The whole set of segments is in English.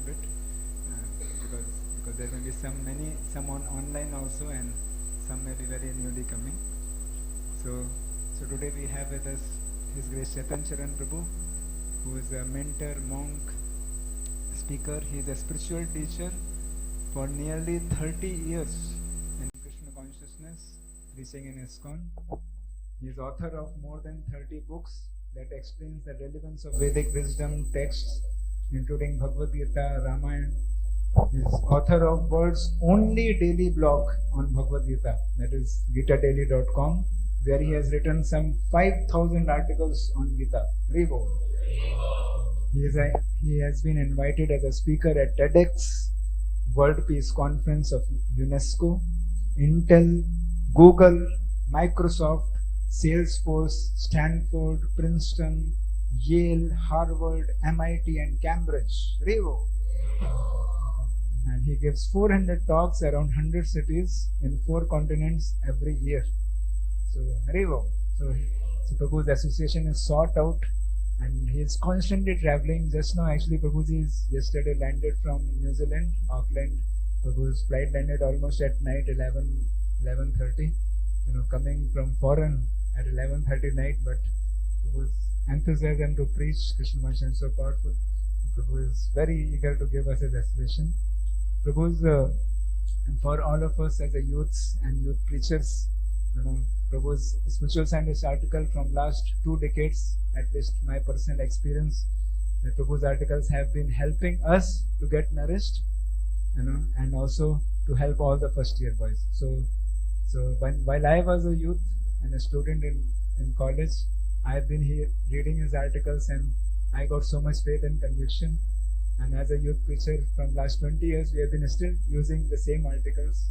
bit, because there may be some on online also, and some may be very newly coming. So today we have with us His Grace Charan Prabhu, who is a mentor, monk, speaker. He is a spiritual teacher for nearly 30 years in Krishna consciousness, preaching in ISKCON. He is author of more than 30 books that explains the relevance of Vedic wisdom texts, including Bhagavad Gita, Ramayana. He is author of world's only daily blog on Bhagavad Gita, that is gitadaily.com, where he has written some 5,000 articles on Gita. Revo. He has been invited as a speaker at TEDx, World Peace Conference of UNESCO, Intel, Google, Microsoft, Salesforce, Stanford, Princeton, Yale, Harvard, MIT, and Cambridge. Revo. And he gives 400 talks around 100 cities in 4 continents every year. So, Revo. So Prabhu's association is sought out, and he is constantly traveling. Just now, actually, Prabhuji is yesterday landed from New Zealand, Auckland. Prabhu's flight landed almost at night, 11:30. Coming from foreign at 11:30 night, but Prabhu's enthusiasm to preach Krishna consciousness is so powerful. Prabhu is very eager to give us his aspiration. Prabhu's for all of us as a youths and youth preachers, Prabhu's spiritual scientist article from last 2 decades, at least my personal experience, that Prabhu's articles have been helping us to get nourished, and also to help all the first year boys. So while I was a youth and a student in college, I have been here reading his articles, and I got so much faith and conviction. And as a youth preacher from last 20 years, we have been still using the same articles,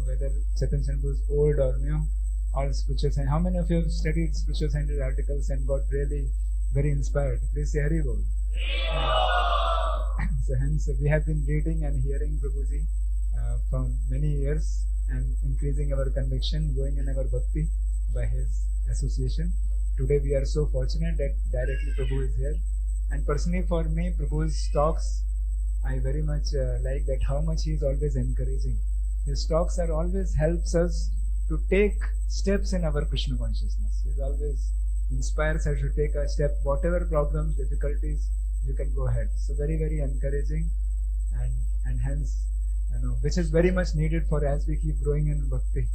whether Chaitanya Prabhu is old or new, all spiritual science. How many of you have studied spiritual science articles and got really very inspired? Please say Hari Bol. So hence we have been reading and hearing Prabhuji for many years, and increasing our conviction, growing in our bhakti by his association. Today we are so fortunate that directly Prabhu is here. And personally for me, Prabhu's talks, I very much like that how much he is always encouraging. His talks are always helps us to take steps in our Krishna consciousness. He always inspires us to take a step, whatever problems, difficulties, you can go ahead. So very, very encouraging, and hence, which is very much needed for as we keep growing in bhakti.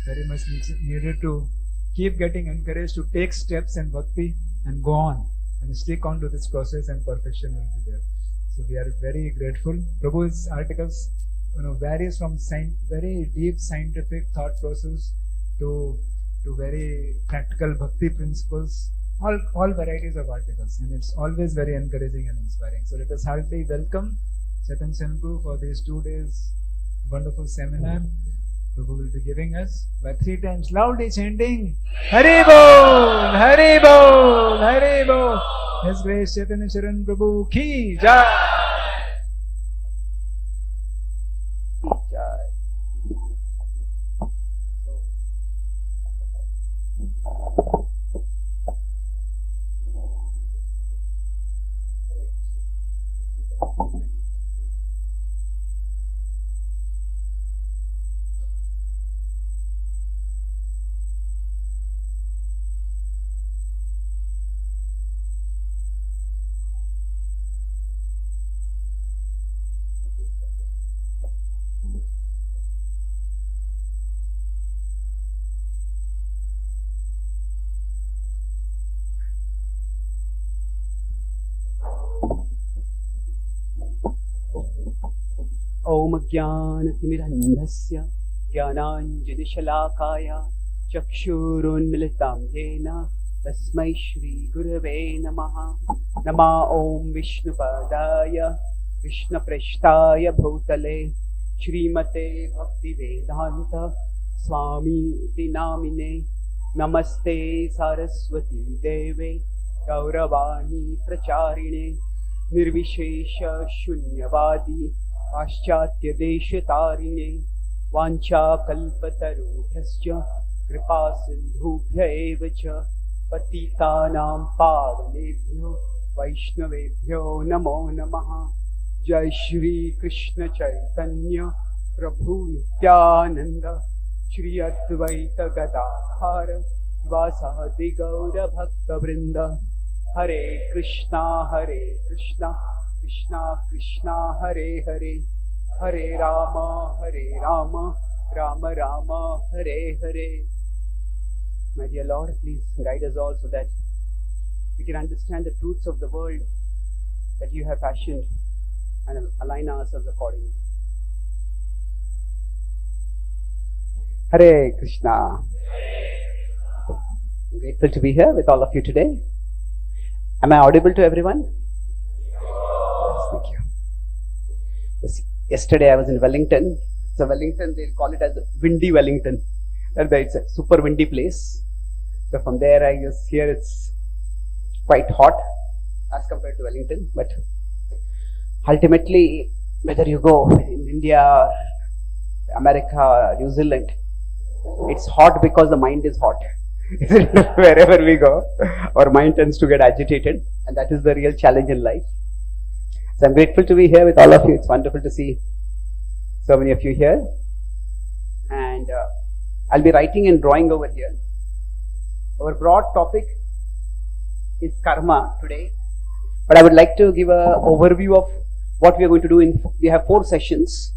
Very much needed to keep getting encouraged to take steps in bhakti and go on and stick on to this process, and perfection will be there. So we are very grateful. Prabhu's articles, varies from very deep scientific thought process to very practical bhakti principles. All varieties of articles, and it's always very encouraging and inspiring. So let us heartily welcome Chaitanya Prabhu for these 2 days wonderful seminar. Prabhu will be giving us by 3 times loudly chanting Hari Bol, Hari Bol, Hari Bol. His Grace Chaitanya Prabhu ki jai. ओम ज्ञानतिमिरन्धस्य ज्ञानाञ्जनशलाकाय चक्षुरुन्मिलितं येन तस्मै श्रीगुरवे नमः। नमः ॐ विष्णुपदाय कृष्णपृष्ठाय भूतले श्रीमते भक्तिवेदान्त स्वामीति नामिने। नमस्ते सरस्वती देवे गौरवाणी प्रचारिणे निर्विशेष शून्यवादी पाश्चात्य देशतारिणे। वाञ्छाकल्पतरुभ्यश्च कृपा सिन्धुभ्य एव च पतितानां पावनेभ्यो वैष्णवेभ्यो नमो नमः। Jai Shri Krishna Chaitanya Prabhu Nityananda Shri Advaita Gadadhara Vasadi Gaura Bhakta Vrinda Hare Krishna Krishna Krishna Hare Hare Hare Rama Rama Rama Hare Hare. My dear Lord, please guide us all so that we can understand the truths of the world that you have fashioned and align ourselves accordingly. Hare Krishna. I'm grateful to be here with all of you today. Am I audible to everyone? Yes, thank you. Yesterday I was in Wellington. So Wellington, they call it as windy Wellington. It's a super windy place. So from there, I guess here it's quite hot as compared to Wellington. But ultimately, whether you go in India, America, New Zealand, it's hot because the mind is hot. Wherever we go, our mind tends to get agitated, and that is the real challenge in life. So I'm grateful to be here with all of you. It's wonderful to see so many of you here. And I'll be writing and drawing over here. Our broad topic is karma today, but I would like to give an overview of what we are going to do. We have 4 sessions,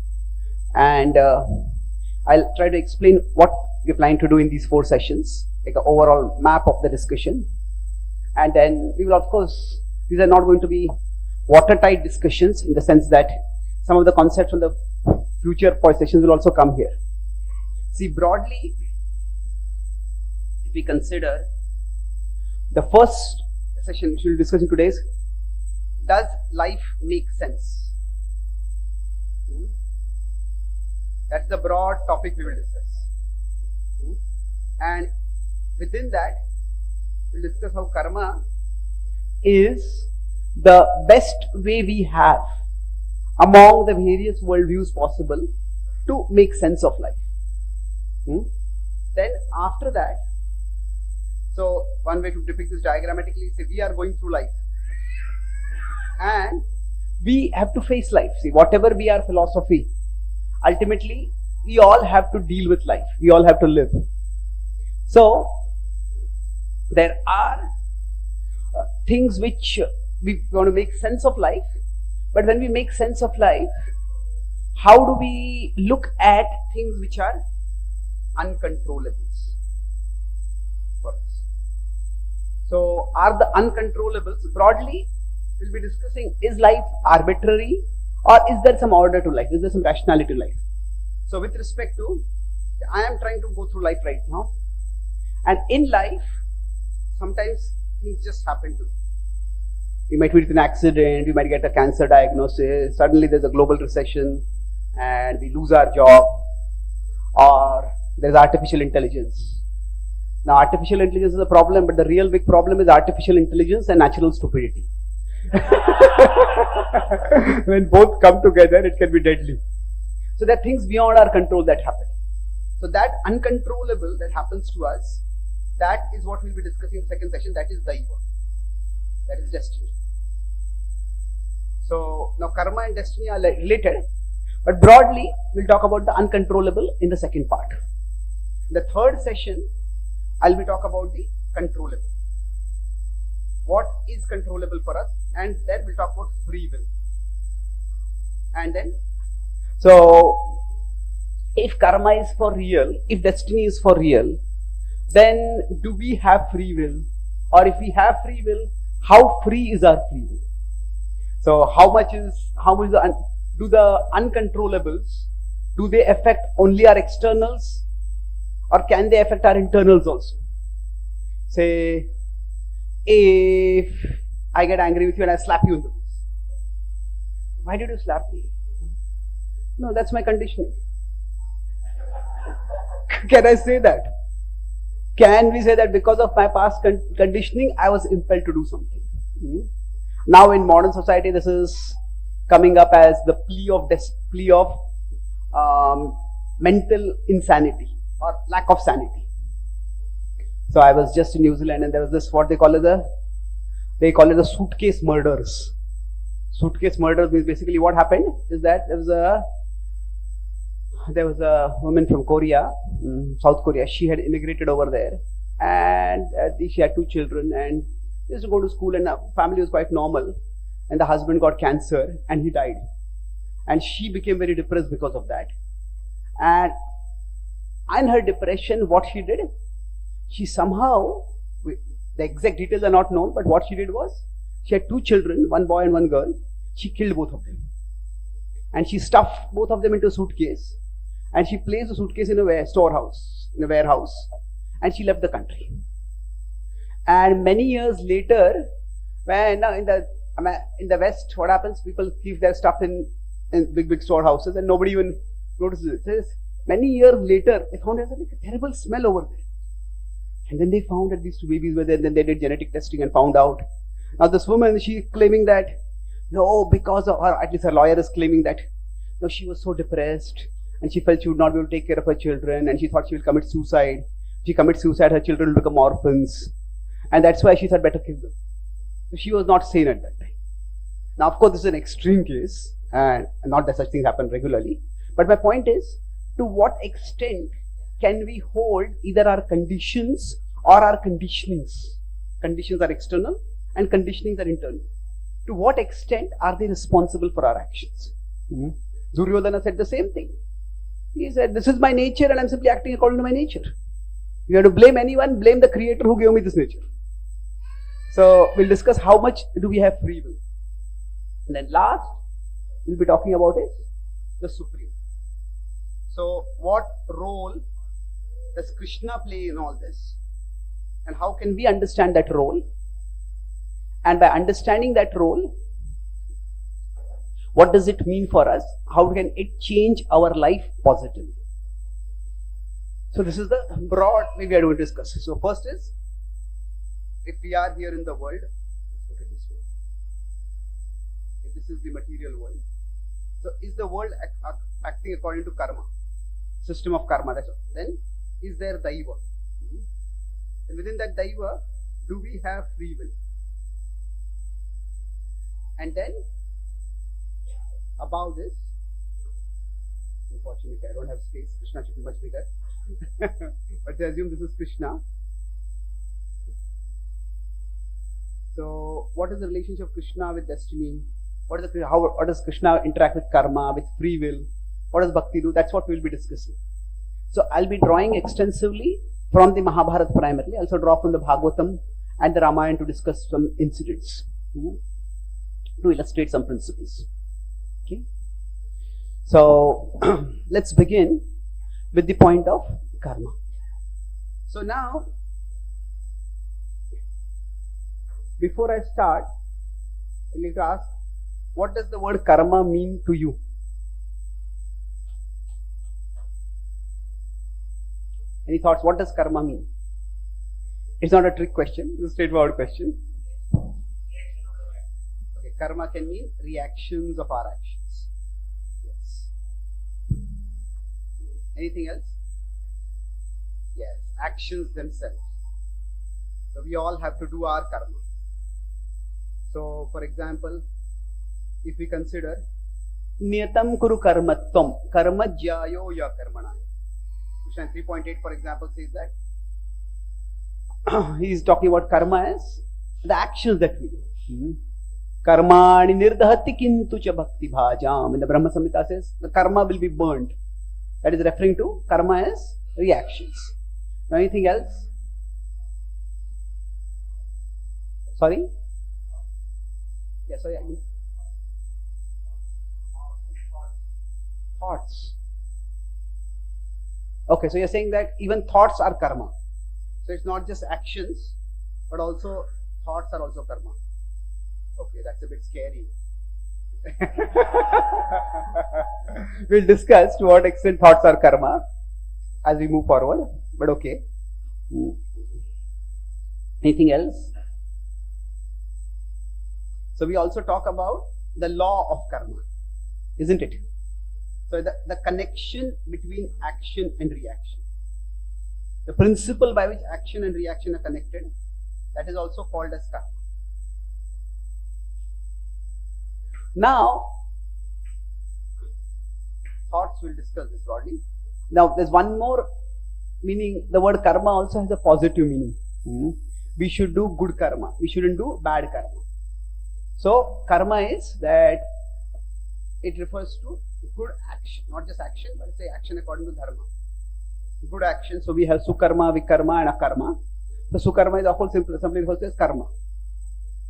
and I'll try to explain what we plan to do in these 4 sessions, like an overall map of the discussion. And then we will, of course, these are not going to be watertight discussions in the sense that some of the concepts from the future sessions will also come here. See, broadly, if we consider the first session which we will discuss in today's, does life make sense? That's the broad topic we will discuss. And within that, we'll discuss how karma is the best way we have among the various worldviews possible to make sense of life. Then after that, so one way to depict this diagrammatically is we are going through life and we have to face life. See, whatever be our philosophy, ultimately we all have to deal with life. We all have to live. So there are things which we want to make sense of life, but when we make sense of life, how do we look at things which are uncontrollables for us? So are the uncontrollables, broadly we'll be discussing, is life arbitrary or is there some order to life? Is there some rationality to life? So with respect to, I am trying to go through life right now, and in life sometimes things just happen to me. We might meet with an accident, we might get a cancer diagnosis, suddenly there's a global recession and we lose our job, or there's artificial intelligence. Now artificial intelligence is a problem, but the real big problem is artificial intelligence and natural stupidity. When both come together, it can be deadly. So there are things beyond our control that happen. So that uncontrollable that happens to us, that is what we'll be discussing in the second session, that is daiva. That is destiny. So now karma and destiny are related, but broadly we'll talk about the uncontrollable in the second part. In the third session, I'll be talking about the controllable. What is controllable for us? And then we'll talk about free will. And then, so if karma is for real, if destiny is for real, then do we have free will? Or if we have free will, how free is our free will? So how much do the uncontrollables, do they affect only our externals or can they affect our internals also? Say, if I get angry with you and I slap you in the face. Why did you slap me? No, that's my conditioning. Can I say that? Can we say that because of my past conditioning, I was impelled to do something? Now in modern society, this is coming up as the plea of mental insanity or lack of sanity. So I was just in New Zealand and there was this, what they call it the suitcase murders. Suitcase murders means basically what happened is that there was a woman from Korea, South Korea. She had immigrated over there, and she had 2 children, and they used to go to school, and the family was quite normal. And the husband got cancer, and he died, and she became very depressed because of that. And in her depression, what she did, she somehow, the exact details are not known, but what she did was, she had 2 children, 1 boy and 1 girl. She killed both of them. And she stuffed both of them into a suitcase. And she placed the suitcase in a warehouse. And she left the country. And many years later, when in the West, what happens? People keep their stuff in big storehouses, and nobody even notices it. Says, many years later, they found there's a terrible smell over there. And then they found that these 2 babies were there. Then they did genetic testing and found out. Now this woman, she's claiming that, no, because of her, at least her lawyer is claiming that, no, she was so depressed and she felt she would not be able to take care of her children, and she thought she will commit suicide. If she commits suicide, her children will become orphans. And that's why she thought better kill them. So she was not sane at that time. Now, of course, this is an extreme case, and not that such things happen regularly. But my point is, to what extent can we hold either our conditions or our conditionings? Conditions are external and conditionings are internal. To what extent are they responsible for our actions? Duryodhana said the same thing. He said, this is my nature and I'm simply acting according to my nature. You have to blame anyone, blame the creator who gave me this nature. So we'll discuss how much do we have free will. And then last, we'll be talking about is the Supreme. So what role does Krishna play in all this? And how can we understand that role? And by understanding that role, what does it mean for us? How can it change our life positively? So this is the broad way we are going to discuss. So first is, if we are here in the world, let's put it this way. If this is the material world, so is the world acting according to karma, system of karma? That's all. Then is there daiva? And within that daiva, do we have free will? And then above this, unfortunately I don't have space, Krishna should be much bigger. But I assume this is Krishna. So what is the relationship of Krishna with destiny? What does Krishna interact with karma, with free will? What does bhakti do? That's what we will be discussing. So I'll be drawing extensively from the Mahabharata primarily. I also draw from the Bhagavatam and the Ramayana to discuss some incidents, to illustrate some principles. Okay. So let's begin with the point of karma. So now, before I start, I need to ask, what does the word karma mean to you? Any thoughts? What does karma mean? It's not a trick question, it's a straightforward question. Okay, karma can mean reactions of our actions. Yes. Anything else? Yes, actions themselves. So we all have to do our karma. So for example, if we consider Niyatam Kuru Karmatvam, Karma Jyayo Ya Karmana. Krishna 3.8 for example says that he is talking about karma as the actions that we do. Karmani nirdhati kintu cha bhakti bhajam. And the Brahma Samhita says the karma will be burnt. That is referring to karma as reactions. Now anything else? Sorry? Yes, sorry. Thoughts. Okay, so you're saying that even thoughts are karma. So it's not just actions, but also thoughts are also karma. Okay, that's a bit scary. We'll discuss to what extent thoughts are karma as we move forward, but okay. Anything else? So we also talk about the law of karma, isn't it? So the connection between action and reaction. The principle by which action and reaction are connected, that is also called as karma. Now, thoughts will discuss this broadly. Now, there's one more meaning. The word karma also has a positive meaning. We should do good karma. We shouldn't do bad karma. So, karma is that it refers to good action, not just action, but say action according to dharma. Good action. So, we have sukarma, vikarma, and akarma. The sukarma is a whole simply refers to as karma.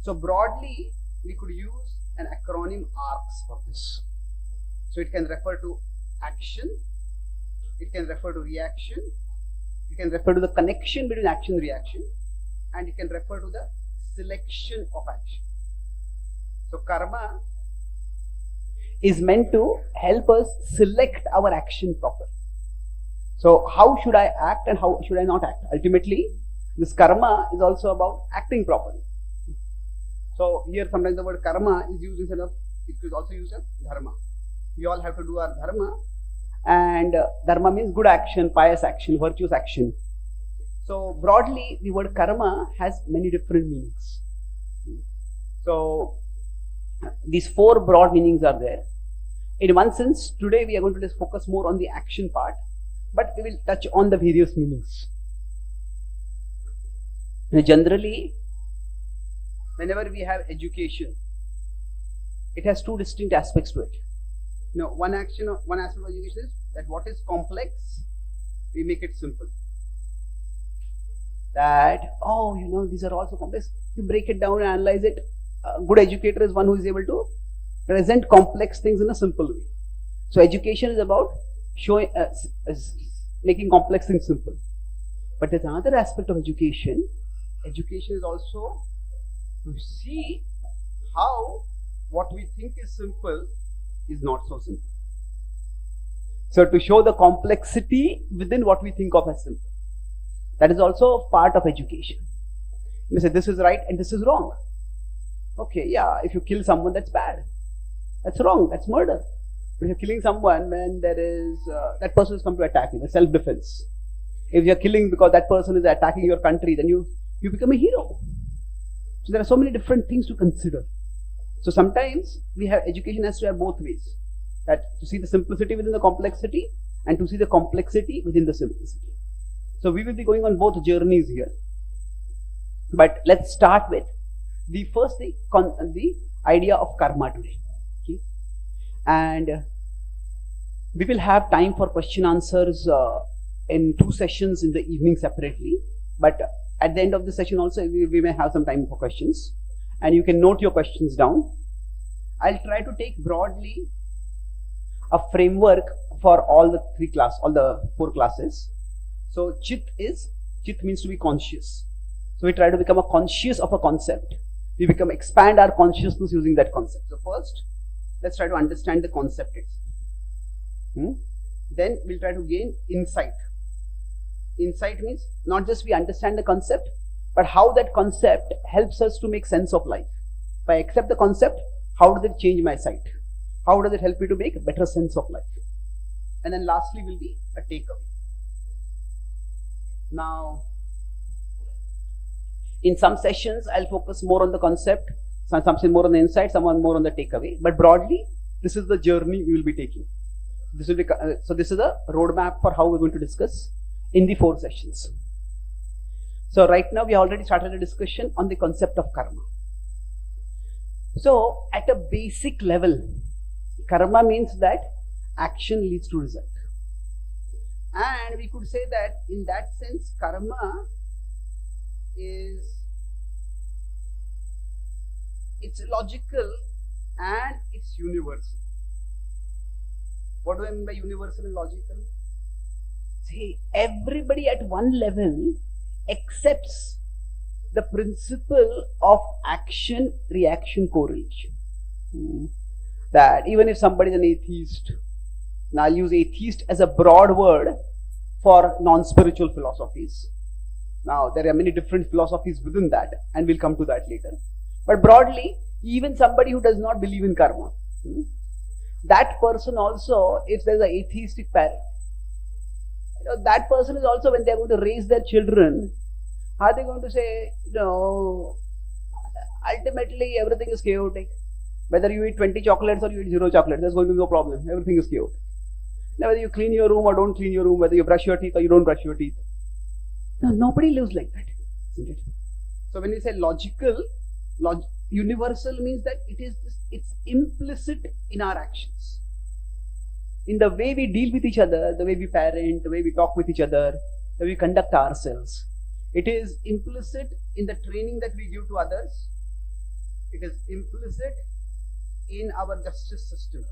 So, broadly, we could use an acronym ARCS for this. So, it can refer to action, it can refer to reaction, it can refer to the connection between action and reaction, and it can refer to the selection of action. So, karma is meant to help us select our action properly. So, how should I act and how should I not act? Ultimately, this karma is also about acting properly. So, here sometimes the word karma is used instead of, it is also used as dharma. We all have to do our dharma, and dharma means good action, pious action, virtuous action. So, broadly, the word karma has many different meanings. So, these four broad meanings are there. In one sense, today we are going to just focus more on the action part, but we will touch on the various meanings. Generally, whenever we have education, it has two distinct aspects to it. One aspect of education is that what is complex, we make it simple. That, these are also complex. You break it down and analyze it. A good educator is one who is able to present complex things in a simple way. So, education is about showing, making complex things simple. But there's another aspect of education. Education is also to see how what we think is simple is not so simple. So, to show the complexity within what we think of as simple. That is also a part of education. You say this is right and this is wrong. Okay, yeah, if you kill someone, that's bad. That's wrong, that's murder. But if you're killing someone when there is, that person has come to attack you, self-defense. If you're killing because that person is attacking your country, then you become a hero. So there are so many different things to consider. So sometimes we have education has to have both ways. That to see the simplicity within the complexity and to see the complexity within the simplicity. So we will be going on both journeys here. But let's start with the first thing, the idea of karma today. Okay? And we will have time for question answers in 2 sessions in the evening separately. But at the end of the session also we may have some time for questions. And you can note your questions down. I'll try to take broadly a framework for all the 4 classes. So chit means to be conscious. So we try to become conscious of a concept. We expand our consciousness using that concept. So first, let's try to understand the concept itself. Then we'll try to gain insight. Insight means not just we understand the concept, but how that concept helps us to make sense of life. If I accept the concept, how does it change my sight? How does it help me to make a better sense of life? And then lastly will be a takeaway. Now, in some sessions, I'll focus more on the concept, some more on the insight, some more on the takeaway. But broadly, this is the journey we will be taking. This will be so. This is a roadmap for how we're going to discuss in the 4 sessions. So right now we already started a discussion on the concept of karma. So at a basic level, karma means that action leads to result. And we could say that in that sense, karma it's logical and it's universal. What do I mean by universal and logical? See, everybody at one level accepts the principle of action-reaction correlation. That even if somebody is an atheist, now I'll use atheist as a broad word for non-spiritual philosophies. Now there are many different philosophies within that, and we'll come to that later. But broadly, even somebody who does not believe in karma, that person also, if there's an atheistic parent, that person is also, when they're going to raise their children, are they going to say, ultimately everything is chaotic. Whether you eat 20 chocolates or you eat 0 chocolates, there's going to be no problem. Everything is chaotic. Now, whether you clean your room or don't clean your room, whether you brush your teeth or you don't brush your teeth, no, nobody lives like that, isn't it? So when we say logical, universal means that it's implicit in our actions. In the way we deal with each other, the way we parent, the way we talk with each other, the way we conduct ourselves. It is implicit in the training that we give to others. It is implicit in our justice system,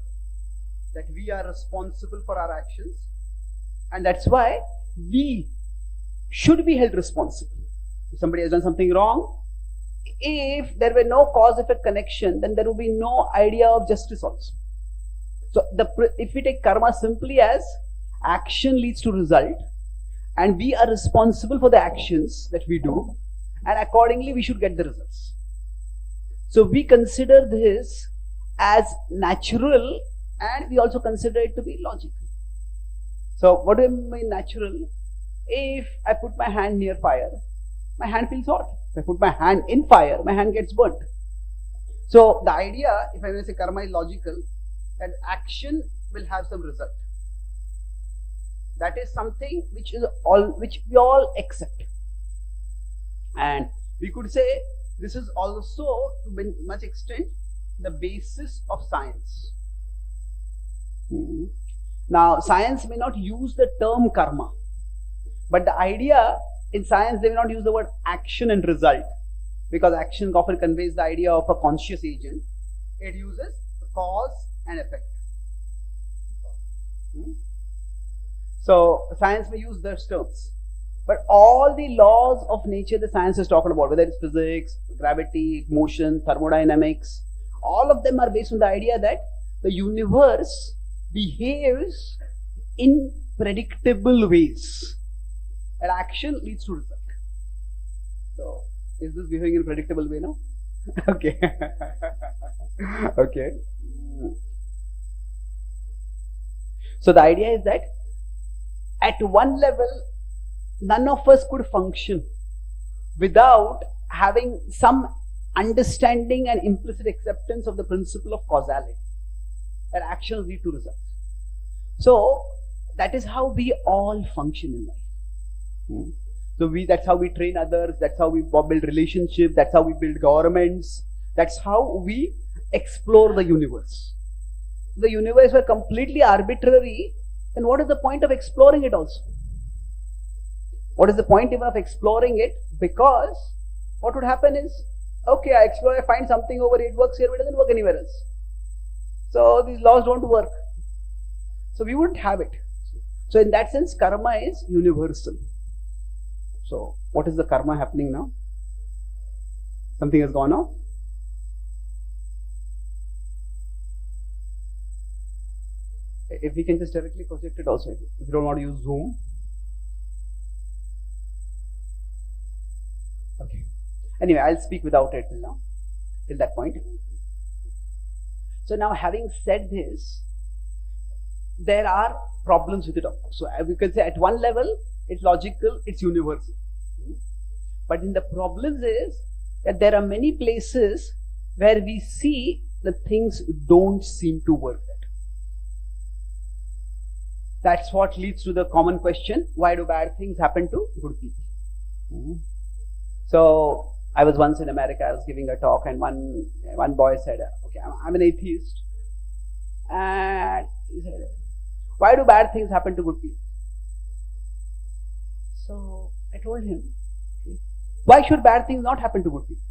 that we are responsible for our actions, and that's why we should be held responsible. If somebody has done something wrong, if there were no cause-effect connection, then there would be no idea of justice also. So if we take karma simply as action leads to result, and we are responsible for the actions that we do, and accordingly we should get the results. So we consider this as natural, and we also consider it to be logical. So what do I mean natural? If I put my hand near fire, my hand feels hot. If I put my hand in fire, my hand gets burnt. So the idea, if I may say karma is logical, that action will have some result. That is something which we all accept. And we could say this is also, to much extent, the basis of science. Now, science may not use the term karma, but the idea in science, they may not use the word action and result, because action often conveys the idea of a conscious agent. It uses cause and effect. So science may use those terms, but all the laws of nature that science is talking about, whether it's physics, gravity, motion, thermodynamics, all of them are based on the idea that the universe behaves in predictable ways, and action leads to result. So, is this behaving in a predictable way now? Okay. Okay. So the idea is that at one level, none of us could function without having some understanding and implicit acceptance of the principle of causality, that actions lead to results. So that is how we all function in life. So that's how we train others, that's how we build relationships, that's how we build governments, that's how we explore the universe. If the universe were completely arbitrary, then what is the point of exploring it also? What is the point even of exploring it? Because what would happen is, okay, I explore, I find something over here, it works here, but it doesn't work anywhere else. So these laws don't work. So we wouldn't have it. So in that sense, karma is universal. So what is the karma happening now? Something has gone off? If we can just directly project it also, if you don't want to use Zoom. Okay. Anyway, I'll speak without it till now, till that point. So now, having said this, there are problems with it, of course. So we can say at one level, it's logical, it's universal. But in the problems is that there are many places where we see that things don't seem to work. That's what leads to the common question, why do bad things happen to good people? So I was once in America, I was giving a talk, and one boy said, okay, I'm an atheist, and he said, why do bad things happen to good people? So I told him, okay, why should bad things not happen to good people?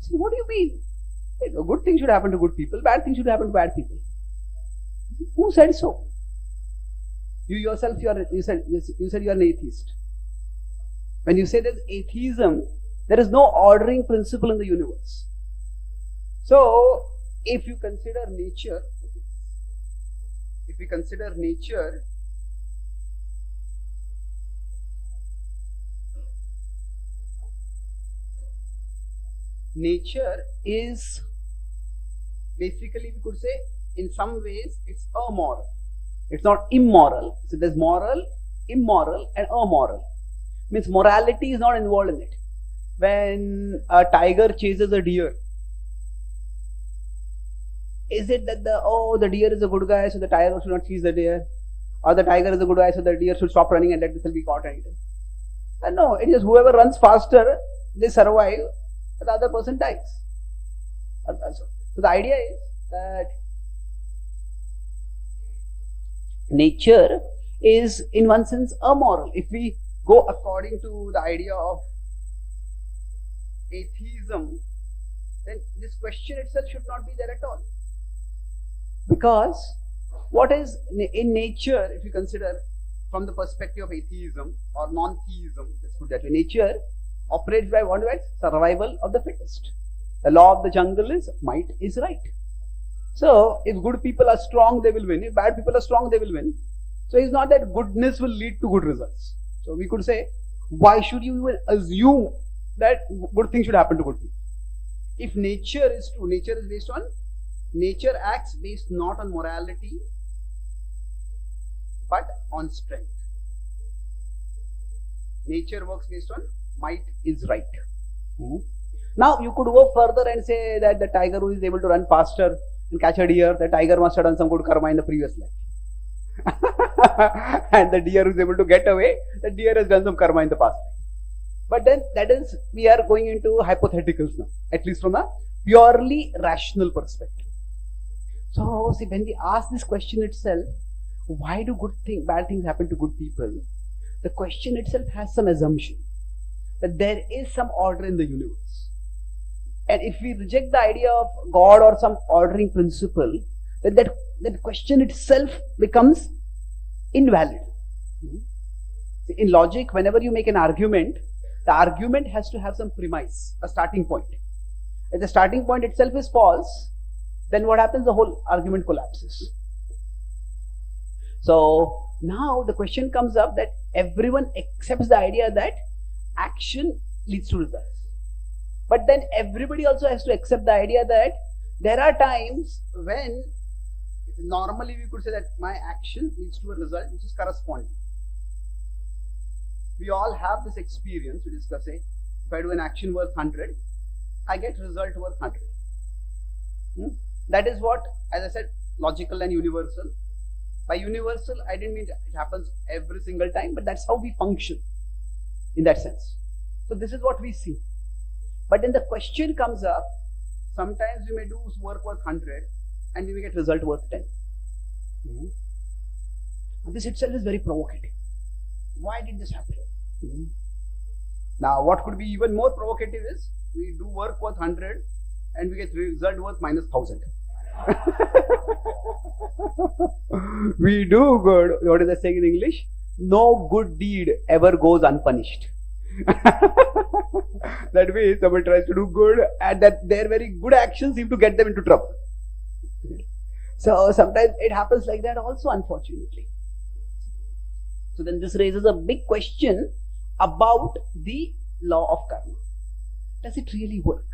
He said, what do you mean? Good things should happen to good people, bad things should happen to bad people. Who said so? You yourself, you said you are an atheist. When you say there's atheism, there is no ordering principle in the universe. So, if you consider nature, nature is basically, we could say, in some ways, it's amoral. It's not immoral. So there's moral, immoral, and amoral. Means morality is not involved in it. when a tiger chases a deer? Is it that the deer is a good guy, so the tiger should not chase the deer? Or the tiger is a good guy, so the deer should stop running and let itself be caught and eaten? And no, it is whoever runs faster, they survive, the other person dies. So the idea is that nature is in one sense amoral. If we go according to the idea of atheism, then this question itself should not be there at all. Because what is in nature, if you consider from the perspective of atheism or non-theism, let's put that way, nature operates by what? Survival of the fittest. The law of the jungle is might is right. So if good people are strong, they will win. If bad people are strong, they will win. So it's not that goodness will lead to good results. So we could say, why should you even assume that good things should happen to good people? If nature is true, nature acts based not on morality but on strength. Nature works based on might is right. Now you could go further and say that the tiger who is able to run faster and catch a deer, the tiger must have done some good karma in the previous life. And the deer who is able to get away, the deer has done some karma in the past life. But then that is, we are going into hypotheticals now, at least from a purely rational perspective. So see, when we ask this question itself, why do bad things happen to good people? The question itself has some assumption that there is some order in the universe. And if we reject the idea of God or some ordering principle, then that question itself becomes invalid. In logic, whenever you make an argument, the argument has to have some premise, a starting point. If the starting point itself is false, then what happens? The whole argument collapses. So now the question comes up that everyone accepts the idea that action leads to results. But then everybody also has to accept the idea that there are times when normally we could say that my action leads to a result which is corresponding. We all have this experience. We discuss, say, if I do an action worth 100, I get result worth 100. That is what, as I said, logical and universal. By universal, I didn't mean it happens every single time, but that's how we function in that sense. So this is what we see. But then the question comes up, sometimes we may do work worth 100 and we may get result worth 10. This itself is very provocative. Why did this happen? Now what could be even more provocative is, we do work worth 100 and we get result worth minus 1000. We do good. What is that saying in English? No good deed ever goes unpunished. That way, someone tries to do good and that their very good actions seem to get them into trouble. So sometimes it happens like that also, unfortunately. So then this raises a big question about the law of karma. Does it really work?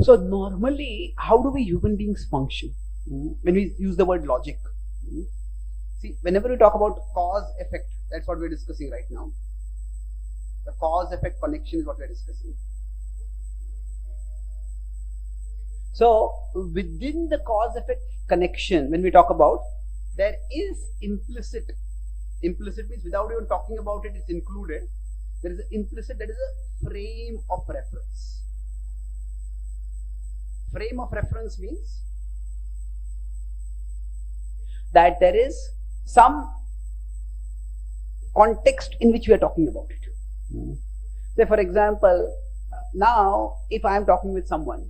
So normally, how do we human beings function? When we use the word logic. See, whenever we talk about cause-effect, that's what we're discussing right now. The cause-effect connection is what we're discussing. So within the cause-effect connection, when we talk about, there is implicit means without even talking about it, it's included. There is an implicit, that is a frame of reference. Frame of reference means that there is some context in which we are talking about it. Say for example, now if I am talking with someone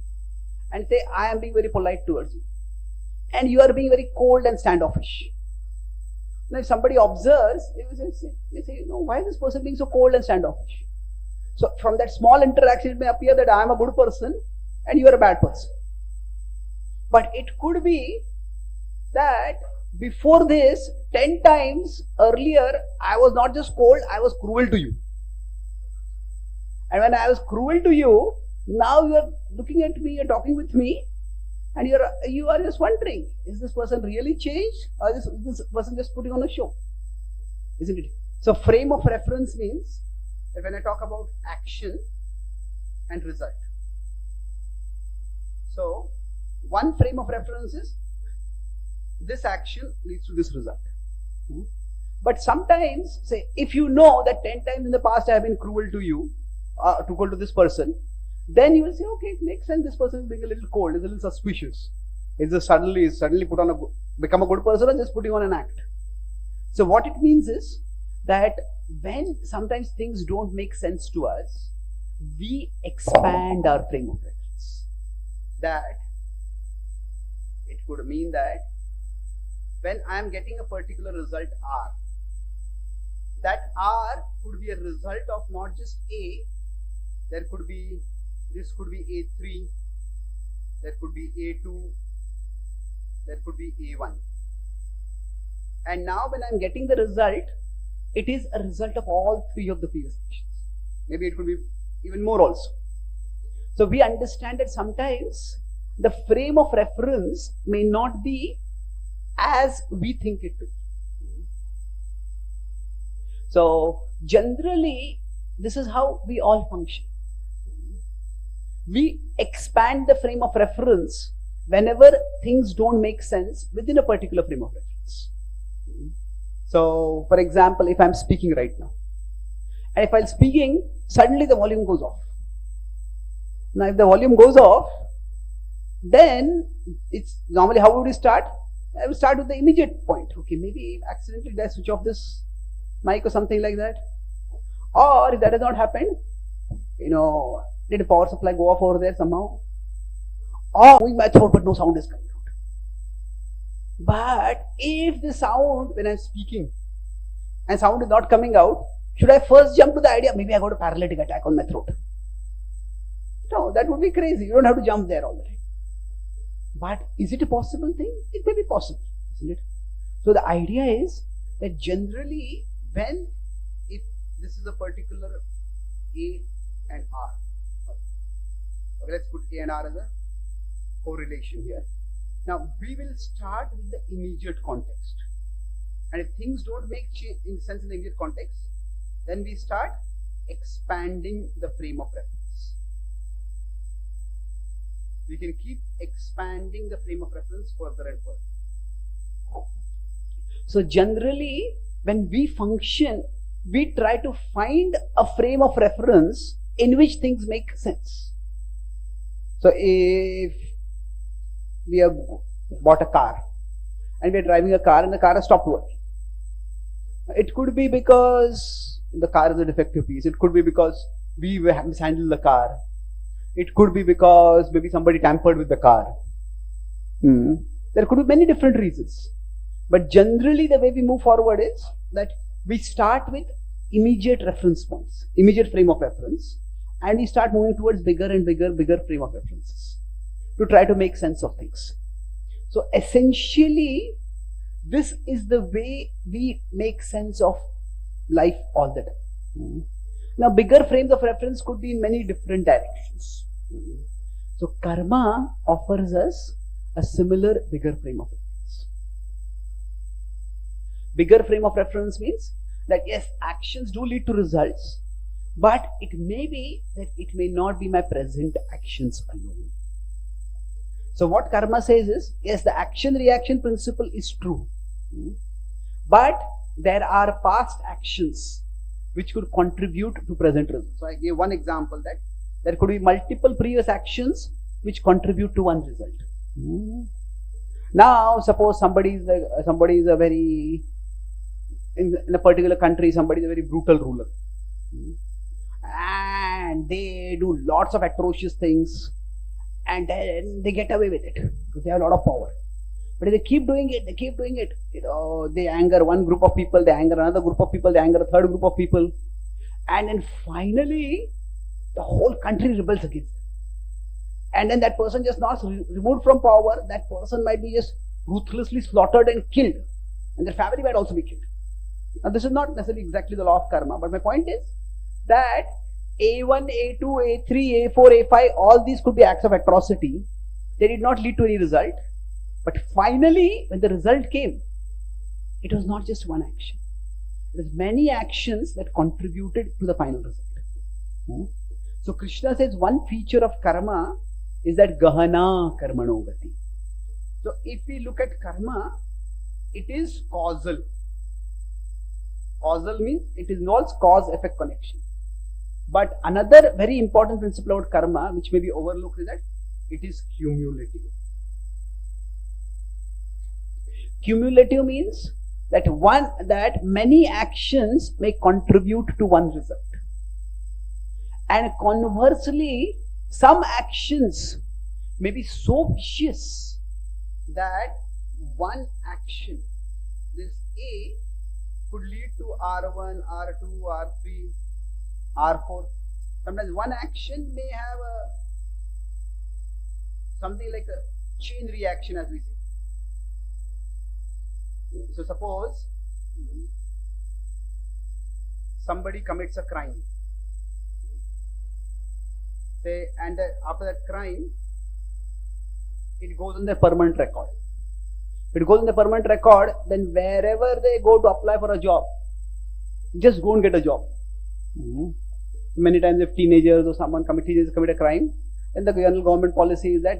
and say I am being very polite towards you and you are being very cold and standoffish. Now if somebody observes, they say, why is this person being so cold and standoffish? So from that small interaction, it may appear that I am a good person and you are a bad person. But it could be that before this, 10 times earlier, I was not just cold, I was cruel to you. And when I was cruel to you, now you are looking at me, you are talking with me, and you are just wondering, is this person really changed or is this person just putting on a show? Isn't it? So frame of reference means that when I talk about action and result. So one frame of reference is this action leads to this result. But sometimes, say, if you know that 10 times in the past I have been cruel to you, to this person, then you will say, okay, it makes sense. This person is being a little cold, is a little suspicious. Is suddenly put on become a good person, or just putting on an act? So what it means is that when sometimes things don't make sense to us, we expand our frame of reference. That it could mean that when I am getting a particular result R, that R could be a result of not just A, there could be, this could be A3, there could be A2, there could be A1. And now when I am getting the result, it is a result of all three of the previous actions. Maybe it could be even more also. So we understand that sometimes the frame of reference may not be as we think it to be. So generally, this is how we all function. We expand the frame of reference whenever things don't make sense within a particular frame of reference. So, for example, if I'm speaking right now, and if I'm speaking, suddenly the volume goes off. Now, if the volume goes off, then it's normally how would we start? I will start with the immediate point. Okay, maybe accidentally did I switch off this mic or something like that? Or if that has not happened, did a power supply go off over there somehow? Or moving my throat but no sound is coming out. But if the sound, when I'm speaking and sound is not coming out, should I first jump to the idea, maybe I got a paralytic attack on my throat? No, that would be crazy. You don't have to jump there all the time. But is it a possible thing? It may be possible, isn't it? So the idea is that generally if this is a particular A and R, okay, let's put A and R as a correlation here. Now we will start with the immediate context, and if things don't make sense in the immediate context, then we start expanding the frame of reference. We can keep expanding the frame of reference further and further. So generally, when we function, we try to find a frame of reference in which things make sense. So if we have bought a car and we are driving a car and the car has stopped working, it could be because the car is a defective piece. It could be because we mishandled the car. It could be because maybe somebody tampered with the car. There could be many different reasons. But generally the way we move forward is that we start with immediate reference points, immediate frame of reference, and we start moving towards bigger and bigger frame of references to try to make sense of things. So essentially, this is the way we make sense of life all the time. Now, bigger frames of reference could be in many different directions. So karma offers us a similar bigger frame of reference. Bigger frame of reference means that yes, actions do lead to results, but it may be that it may not be my present actions alone. So what karma says is, yes, the action-reaction principle is true, but there are past actions which could contribute to present results. So I gave one example that there could be multiple previous actions which contribute to one result. Now, suppose somebody is a very, in a particular country, somebody is a very brutal ruler, and they do lots of atrocious things, and then they get away with it because they have a lot of power. But if they keep doing it, they anger one group of people, they anger another group of people, they anger a third group of people, and then finally the whole country rebels against them. And then that person just not removed from power, that person might be just ruthlessly slaughtered and killed, and their family might also be killed. Now this is not necessarily exactly the law of karma, but my point is that A1, A2, A3, A4, A5, all these could be acts of atrocity. They did not lead to any result. But finally, when the result came, it was not just one action. It is many actions that contributed to the final result. So Krishna says one feature of karma is that gahana karmano gati. So if we look at karma, it is causal. Causal means it involves cause-effect connection. But another very important principle about karma, which may be overlooked, is that it is cumulative. Cumulative means that many actions may contribute to one result. And conversely, some actions may be so vicious that one action, this A, could lead to R1, R2, R3, R4. Sometimes one action may have something like a chain reaction, as we say. So suppose somebody commits a crime, say, and after that crime, it goes on the permanent record. If it goes on the permanent record, then wherever they go to apply for a job, just go and get a job. Many times if teenagers or someone commit a crime, then the general government policy is that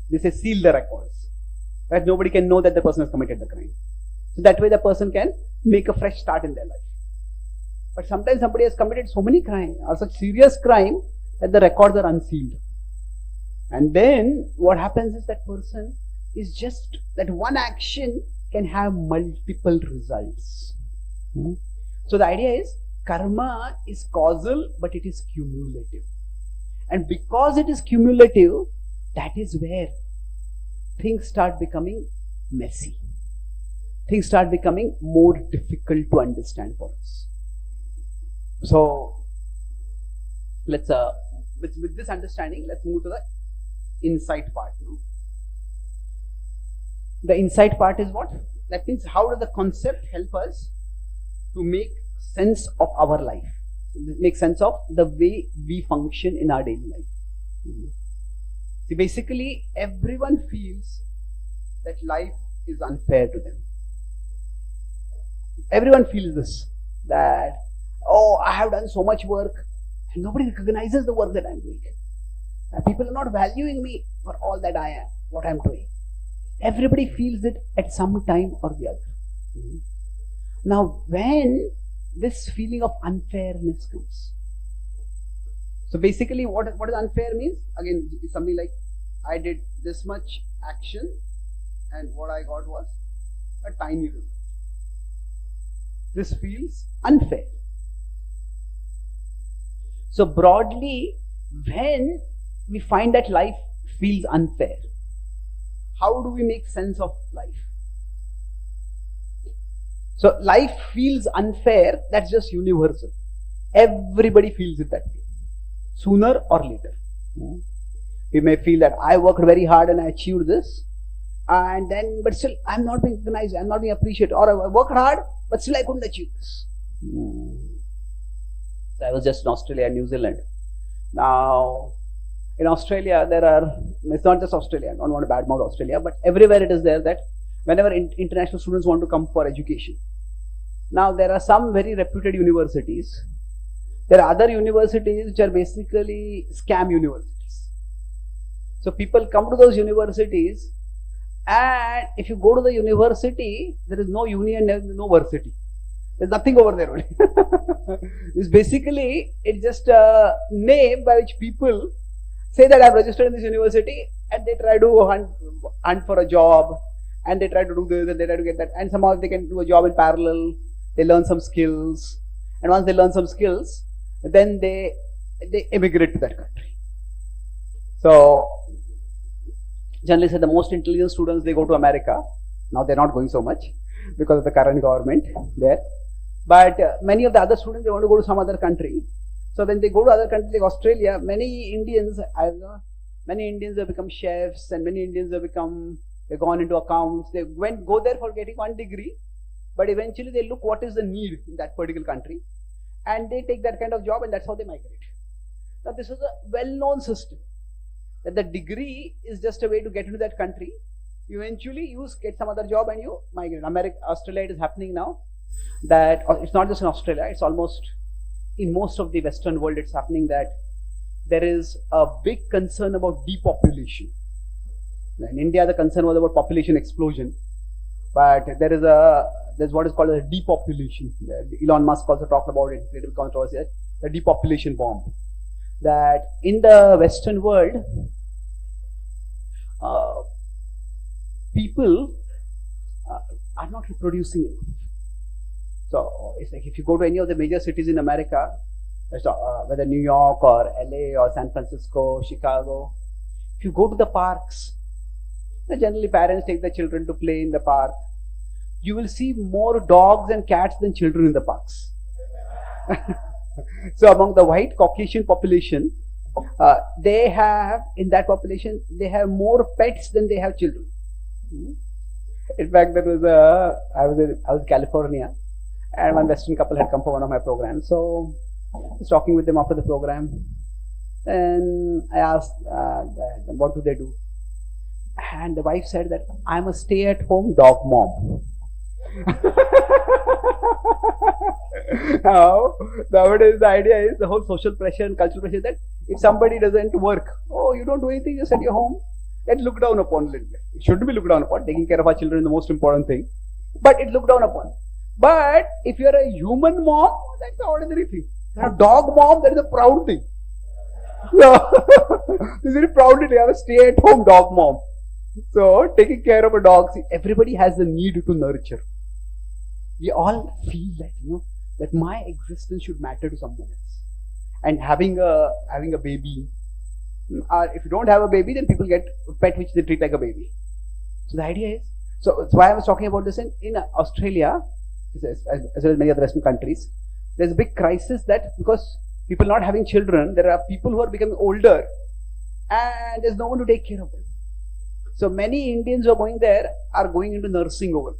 they say seal the records, that nobody can know that the person has committed the crime. So that way the person can make a fresh start in their life. But sometimes somebody has committed so many crimes, or such serious crime, that the records are unsealed. And then what happens is that person is just, that one action can have multiple results. So the idea is, karma is causal, but it is cumulative. And because it is cumulative, that is where things start becoming messy. Things start becoming more difficult to understand for us. So, let's with this understanding, let's move to the insight part now. The insight part is what? That means how does the concept help us to make sense of our life, make sense of the way we function in our daily life. See, basically everyone feels that life is unfair to them. Everyone feels this, that, oh, I have done so much work and nobody recognizes the work that I'm doing. People are not valuing me for all that I am, what I'm doing. Everybody feels it at some time or the other. Now, when this feeling of unfairness comes, so basically what is unfair means, again, it's something like, I did this much action and what I got was a tiny result. This feels unfair. So broadly, when we find that life feels unfair, how do we make sense of life? So life feels unfair, that's just universal. Everybody feels it that way, sooner or later. We may feel that I worked very hard and I achieved this, and then, but still I'm not being recognized, I'm not being appreciated, or I worked hard, but still I couldn't achieve this. So I was just in Australia and New Zealand. Now, in Australia, it's not just Australia, I don't want to badmouth Australia, but everywhere it is there that whenever international students want to come for education. Now, there are some very reputed universities. There are other universities which are basically scam universities. So people come to those universities, and if you go to the university, there is no union, there is no varsity. There's nothing over there only. It's just a name by which people say that I've registered in this university, and they try to hunt for a job, and they try to do this and they try to get that, and somehow they can do a job in parallel. They learn some skills, and once they learn some skills, then they emigrate to that country. So generally say the most intelligent students, they go to America. Now they're not going so much because of the current government there, but many of the other students, they want to go to some other country. So when they go to other countries like Australia, many Indians have become chefs, and many Indians they've gone into accounts. They go there for getting one degree, but eventually they look what is the need in that particular country, and they take that kind of job, and that's how they migrate. Now this is a well-known system, that the degree is just a way to get into that country. Eventually you get some other job and you migrate. Australia, it is happening now. that it's not just in Australia, it's almost in most of the Western world it's happening, that there is a big concern about depopulation. In India, the concern was about population explosion, but there's what is called a depopulation. Elon Musk also talked about it, little controversy, the depopulation bomb. That in the Western world, people are not reproducing enough. So it's like if you go to any of the major cities in America, whether New York or LA or San Francisco, Chicago, if you go to the parks, generally parents take their children to play in the park. You will see more dogs and cats than children in the parks. So among the white Caucasian population, they have more pets than they have children. In fact, I was in California, and one Western couple had come for one of my programs. So I was talking with them after the program, and I asked, what do they do? And the wife said that I'm a stay-at-home dog mom. Now, nowadays the idea is the whole social pressure and cultural pressure that if somebody doesn't work, oh, you don't do anything, just at your home, let's look down upon a little bit. It shouldn't be looked down upon. Taking care of our children is the most important thing, but it's looked down upon. But if you're a human mom, that's the ordinary thing. You're a dog mom, that is a proud thing. So, this is very proud to have a stay-at-home dog mom. So, taking care of a dog, see, everybody has the need to nurture. We all feel that, that my existence should matter to someone else. And having a baby, if you don't have a baby, then people get a pet which they treat like a baby. So the idea is, so that's why I was talking about this in Australia, as well as many other Western countries, there's a big crisis that because people not having children, there are people who are becoming older and there's no one to take care of them. So many Indians who are going there are going into nursing over there.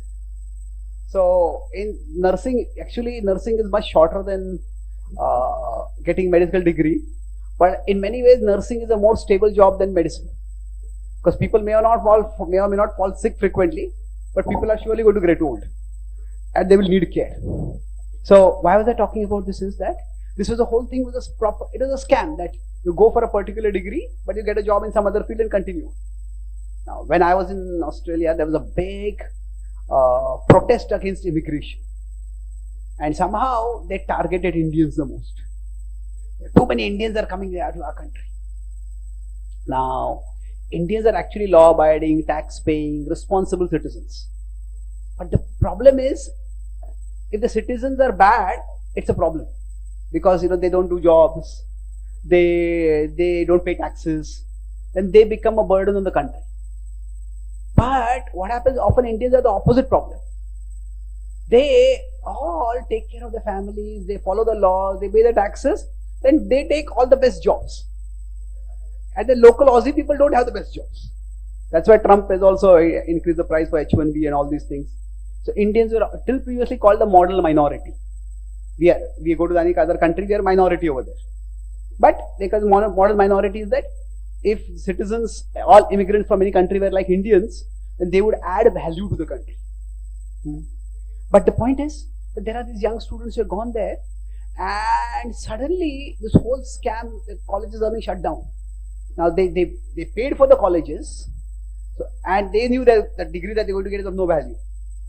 So in nursing, actually nursing is much shorter than getting medical degree. But in many ways, nursing is a more stable job than medicine. Because people may or may not fall sick frequently, but people are surely going to get old. And they will need care. So why was I talking about this is that this was the whole thing was it was a scam that you go for a particular degree, but you get a job in some other field and continue. Now, when I was in Australia, there was a big protest against immigration. And somehow they targeted Indians the most. Too many Indians are coming there to our country. Now, Indians are actually law-abiding, tax-paying, responsible citizens. But the problem is, if the citizens are bad, it's a problem. Because, they don't do jobs, they don't pay taxes, then they become a burden on the country. But what happens, often Indians are the opposite problem. They all take care of their families, they follow the laws, they pay the taxes, then they take all the best jobs. And the local Aussie people don't have the best jobs. That's why Trump has also increased the price for H1B and all these things. So Indians were till previously called the model minority. We go to any other country, we are minority over there. But because model minority is that if citizens, all immigrants from any country were like Indians, then they would add value to the country. But the point is that there are these young students who have gone there and suddenly this whole scam, the colleges are being shut down. Now they paid for the colleges, and they knew that the degree that they were going to get is of no value.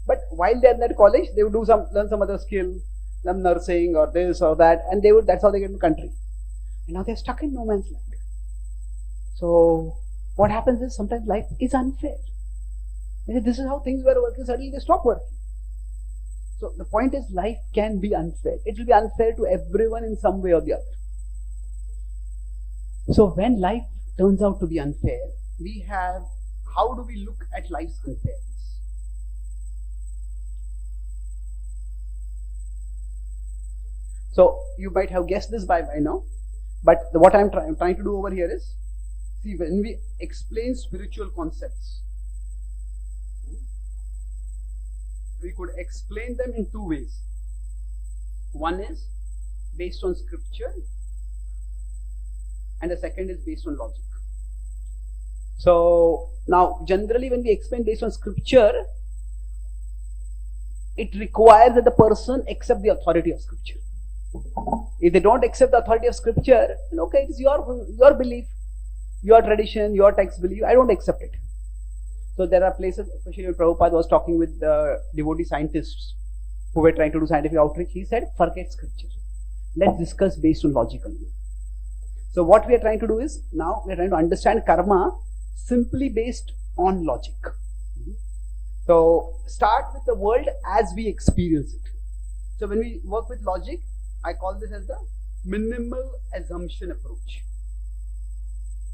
But while they're in that college, they would learn some other skill, some nursing or this or that, and that's how they get in the country. And now they're stuck in no man's land. So what happens is sometimes life is unfair. This is how things were working, suddenly they stop working. So the point is, life can be unfair. It will be unfair to everyone in some way or the other. So when life turns out to be unfair, how do we look at life's unfairness? So you might have guessed this by now, but what I'm trying to do over here is, see, when we explain spiritual concepts, we could explain them in two ways. One is based on scripture, and the second is based on logic. So now generally when we explain based on scripture, it requires that the person accept the authority of scripture. If they don't accept the authority of scripture, then okay, it's your belief, your tradition, your text belief. I don't accept it. So there are places, especially when Prabhupada was talking with the devotee scientists who were trying to do scientific outreach, he said, forget scripture. Let's discuss based on logical. So what we are trying to do is, now we are trying to understand karma simply based on logic. So start with the world as we experience it. So when we work with logic, I call this as the minimal assumption approach.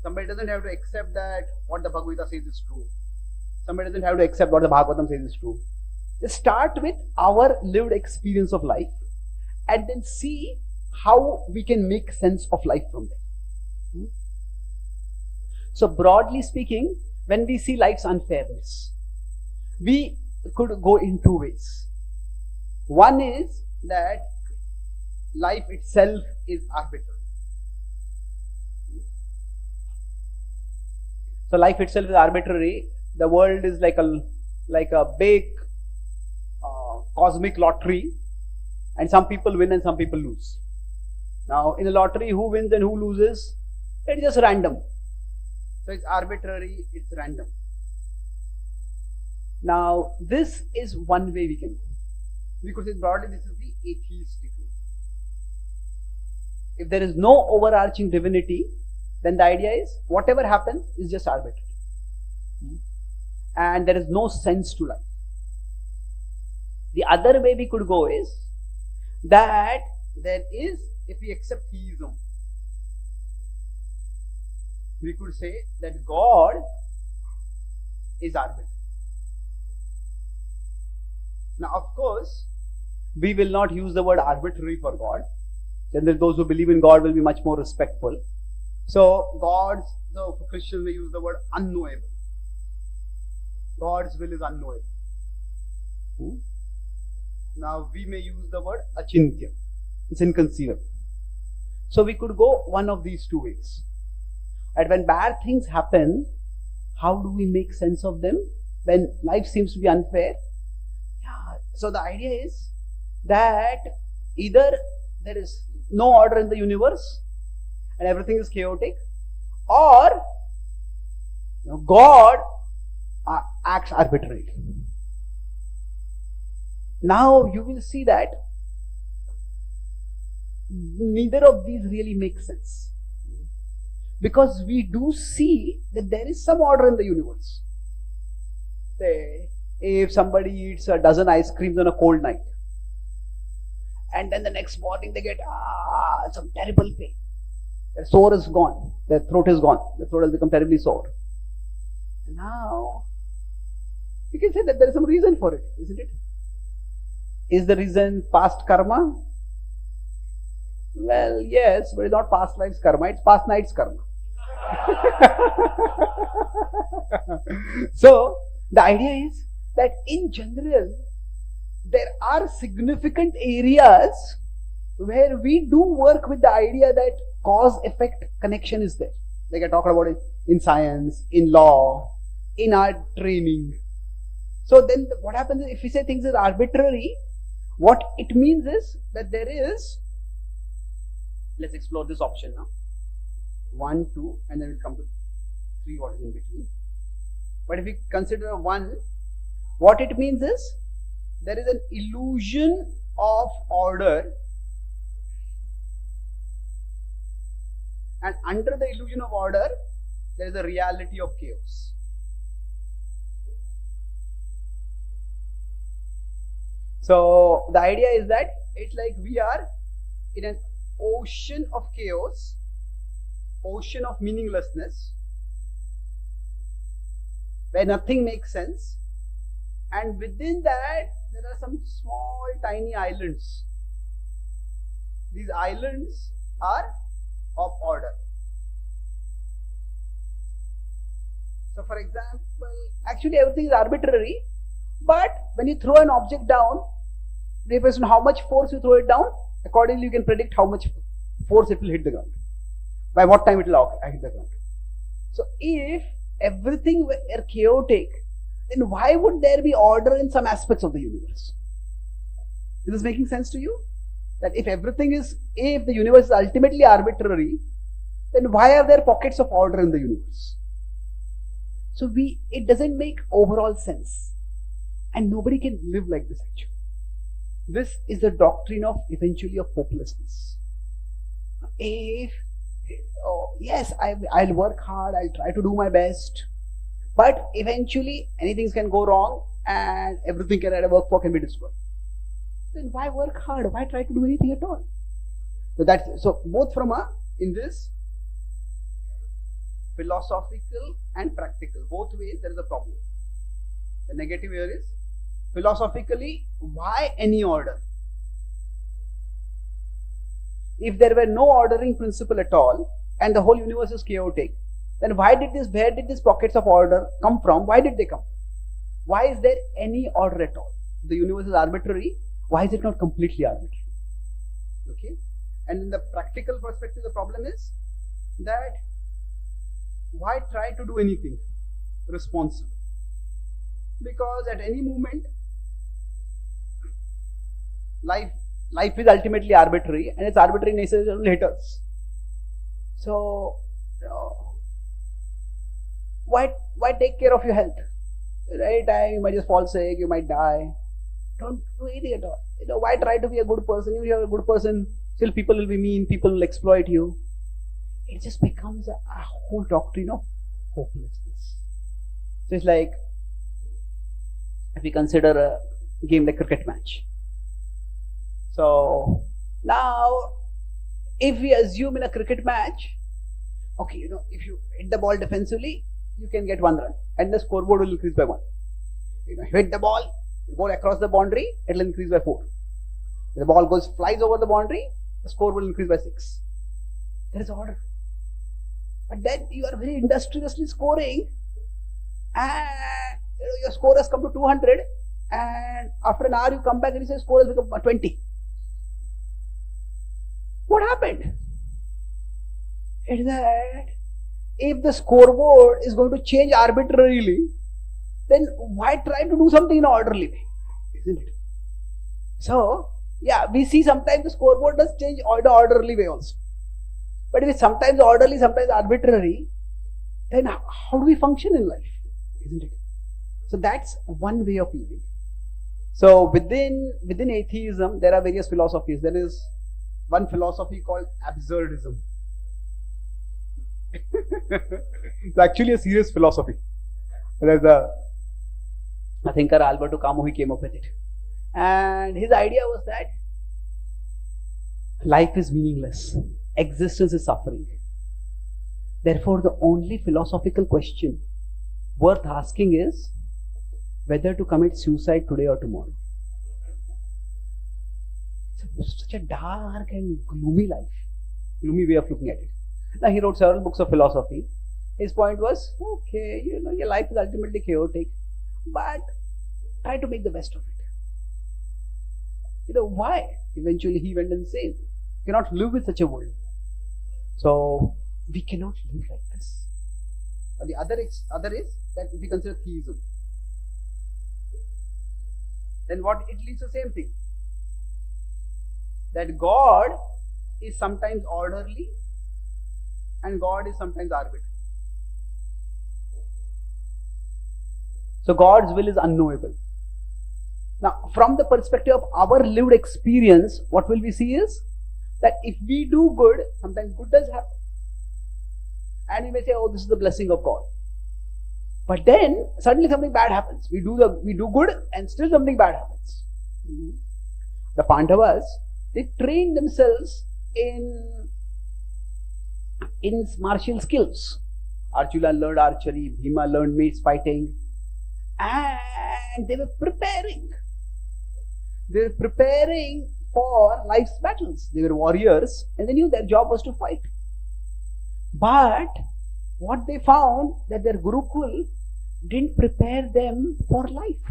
Somebody doesn't have to accept that what the Bhagavad Gita says is true. Somebody doesn't have to accept what the Bhagavatam says is true. Just start with our lived experience of life and then see how we can make sense of life from there. So broadly speaking, when we see life's unfairness, we could go in two ways. One is that life itself is arbitrary. So life itself is arbitrary. The world is like a big cosmic lottery, and some people win and some people lose. Now in a lottery, who wins and who loses? It's just random. So it's arbitrary, it's random. Now this is one way we can go. We could say broadly this is the atheistic way. If there is no overarching divinity, then the idea is whatever happens is just arbitrary. And there is no sense to life. The other way we could go is that there is, if we accept theism, we could say that God is arbitrary. Now, of course, we will not use the word arbitrary for God. Then those who believe in God will be much more respectful. So, for Christians, we use the word unknowable. God's will is unknowable. Now, we may use the word achintya. It's inconceivable. So, we could go one of these two ways. And when bad things happen, how do we make sense of them? When life seems to be unfair? Yeah. So, the idea is that either there is no order in the universe and everything is chaotic, or God acts arbitrarily. Now you will see that neither of these really makes sense, because we do see that there is some order in the universe. Say, if somebody eats a dozen ice creams on a cold night, and then the next morning they get some terrible pain. Their sore is gone. Their throat is gone. Their throat has become terribly sore. Now, we can say that there is some reason for it, isn't it? Is the reason past karma? Well, yes, but it's not past life's karma, it's past night's karma. So, the idea is that in general, there are significant areas where we do work with the idea that cause-effect connection is there. Like I talked about it in science, in law, in our training. So then what happens is, if we say things are arbitrary, what it means is that there is, let's explore this option now. 1, 2, and then we'll come to 3, what is in between. But if we consider 1, what it means is, there is an illusion of order, and under the illusion of order, there is a reality of chaos. So the idea is that it's like we are in an ocean of chaos, ocean of meaninglessness, where nothing makes sense, and within that there are some small tiny islands. These islands are of order. So for example, actually everything is arbitrary, but when you throw an object down, depends on how much force you throw it down, accordingly you can predict how much force it will hit the ground, by what time it will hit the ground. So if everything were chaotic, then why would there be order in some aspects of the universe? Is this making sense to you? That if if the universe is ultimately arbitrary, then why are there pockets of order in the universe? So it doesn't make overall sense. And nobody can live like this actually. This is the doctrine of eventually of hopelessness. Yes, I'll work hard, I'll try to do my best, but eventually anything can go wrong and everything I work for can be destroyed. Then why work hard? Why try to do anything at all? So both in this philosophical and practical, both ways there is a problem. The negative here is philosophically, why any order? If there were no ordering principle at all and the whole universe is chaotic, then where did these pockets of order come from? Why did they come? Why is there any order at all? The universe is arbitrary. Why is it not completely arbitrary? Okay. And in the practical perspective, the problem is that why try to do anything responsible? Because at any moment, life is ultimately arbitrary, and its arbitrary nature will hit us. So, why take care of your health? Right? You might just fall sick, you might die. Don't do anything at all. Why try to be a good person? If you're a good person, still people will be mean, people will exploit you. It just becomes a whole doctrine of hopelessness. So it's like, if we consider a game like cricket match. So now, if we assume in a cricket match, okay, if you hit the ball defensively, you can get 1 run, and the scoreboard will increase by 1. Hit the ball across the boundary, it will increase by 4. If the ball flies over the boundary, the score will increase by 6. There is order. But then you are very industriously scoring, and your score has come to 200, and after an hour you come back and you say score has become 20. What happened? It's that if the scoreboard is going to change arbitrarily, then why try to do something in an orderly way? Isn't it? So, yeah, we see sometimes the scoreboard does change in an orderly way also. But if it's sometimes orderly, sometimes arbitrary, then how do we function in life? Isn't it? So that's one way of living. So within atheism, there are various philosophies. There is one philosophy called absurdism. It's actually a serious philosophy. There's a thinker, Alberto Camus, he came up with it. And his idea was that life is meaningless. Existence is suffering. Therefore, the only philosophical question worth asking is whether to commit suicide today or tomorrow. It's such a dark and gloomy way of looking at it. Now, he wrote several books of philosophy. His point was, okay, your life is ultimately chaotic, but try to make the best of it. Why? Eventually, he went insane. You cannot live with such a world. So, we cannot live like this. But the other is that if we consider theism, then what it leads to the same thing. That God is sometimes orderly and God is sometimes arbitrary. So God's will is unknowable. Now, from the perspective of our lived experience, what will we see is that if we do good, sometimes good does happen. And we may say, oh, this is the blessing of God. But then suddenly something bad happens. We do good and still something bad happens. The Pandavas, they trained themselves in martial skills. Arjuna learned archery, Bhima learned mace fighting, and they were preparing. They were preparing for life's battles. They were warriors and they knew their job was to fight. But what they found that their Gurukul didn't prepare them for life.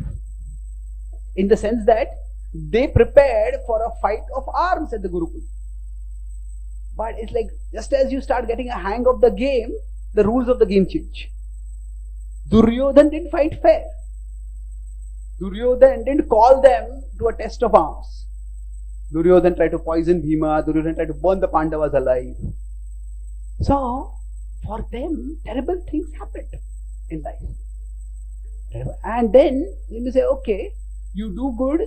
In the sense that they prepared for a fight of arms at the Gurukul. But it's like just as you start getting a hang of the game, the rules of the game change. Duryodhan didn't fight fair. Duryodhan didn't call them to a test of arms. Duryodhan tried to poison Bhima. Duryodhan tried to burn the Pandavas alive. So, for them, terrible things happened in life. And then, you say, okay, you do good,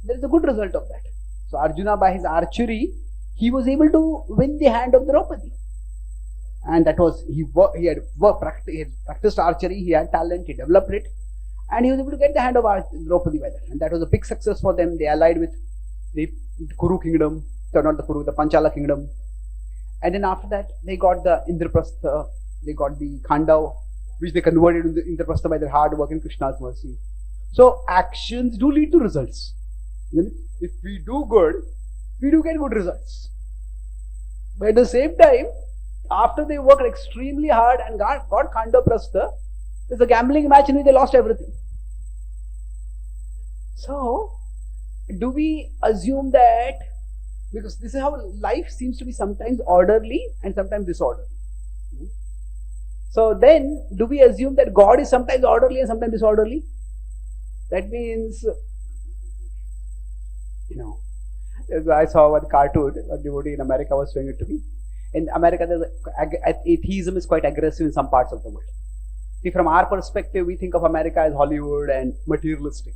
there is a good result of that. So, Arjuna, by his archery, he was able to win the hand of Draupadi. And that was, he had practiced archery, he had talent, he developed it, and he was able to get the hand of Draupadi by that. And that was a big success for them. They allied with the Kuru kingdom, not the Kuru, the Panchala kingdom. And then after that, they got the Indraprastha, they got the Khandav, which they converted into Indraprastha by their hard work and Krishna's mercy. So actions do lead to results. If we do good, we do get good results. But at the same time, after they worked extremely hard and got Khandaprastha, there's a gambling match in which they lost everything. So, do we assume that, because this is how life seems to be sometimes orderly and sometimes disorderly. So then, do we assume that God is sometimes orderly and sometimes disorderly? That means, I saw one cartoon, a devotee in America was showing it to me. In America, atheism is quite aggressive in some parts of the world. See, from our perspective, we think of America as Hollywood and materialistic.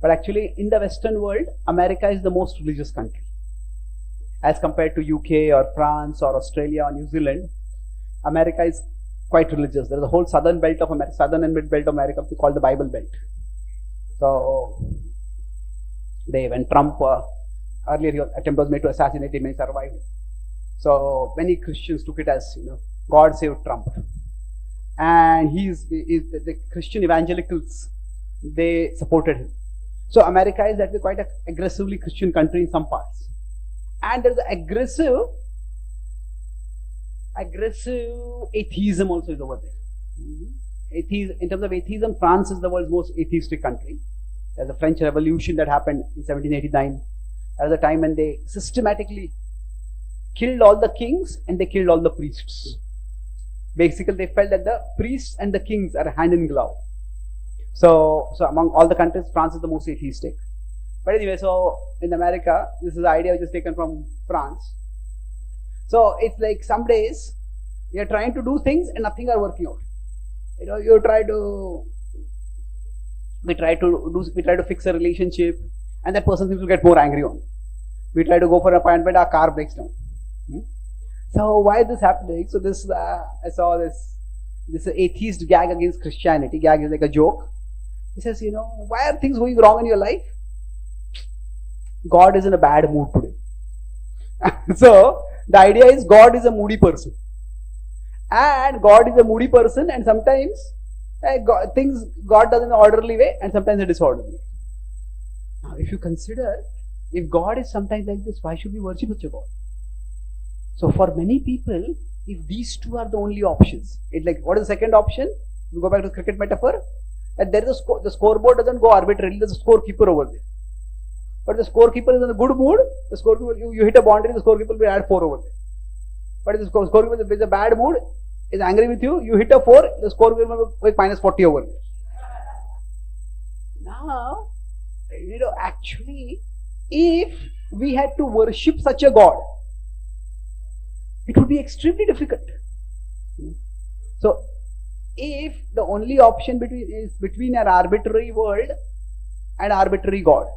But actually, in the Western world, America is the most religious country. As compared to UK or France or Australia or New Zealand, America is quite religious. There is a whole southern belt of America, southern and mid belt of America, called the Bible Belt. So, when Trump, earlier his attempt was made to assassinate him and he survived. So, many Christians took it as, God saved Trump. And the Christian evangelicals, they supported him. So, America is actually quite an aggressively Christian country in some parts. And there's aggressive atheism also is over there. In terms of atheism, France is the world's most atheistic country. There's a French Revolution that happened in 1789. That was a time when they systematically killed all the kings and they killed all the priests. Basically, they felt that the priests and the kings are hand in glove. So among all the countries, France is the most atheistic. But anyway, so in America, this is the idea which is taken from France. So it's like some days you're trying to do things and nothing are working out. We try to fix a relationship and that person seems to get more angry on you. We try to go for an appointment, our car breaks down. So why is this happening? So this, I saw this atheist gag against Christianity. Gag is like a joke. He says, why are things going wrong in your life? God is in a bad mood today. So the idea is God is a moody person. And God is a moody person and sometimes God does in an orderly way and sometimes a disorderly way. Now if you consider, if God is sometimes like this, why should we worship such a God? So for many people, if these two are the only options, it's like, what is the second option? We go back to the cricket metaphor. That there is the scoreboard doesn't go arbitrarily, there's a scorekeeper over there. But the scorekeeper is in a good mood, the scorekeeper, you hit a boundary, the scorekeeper will add 4 over there. But if the scorekeeper is in a bad mood, is angry with you, you hit a 4, the scorekeeper will make minus 40 over there. Now, actually, if we had to worship such a God, it would be extremely difficult. So, if the only option is between an arbitrary world and arbitrary God,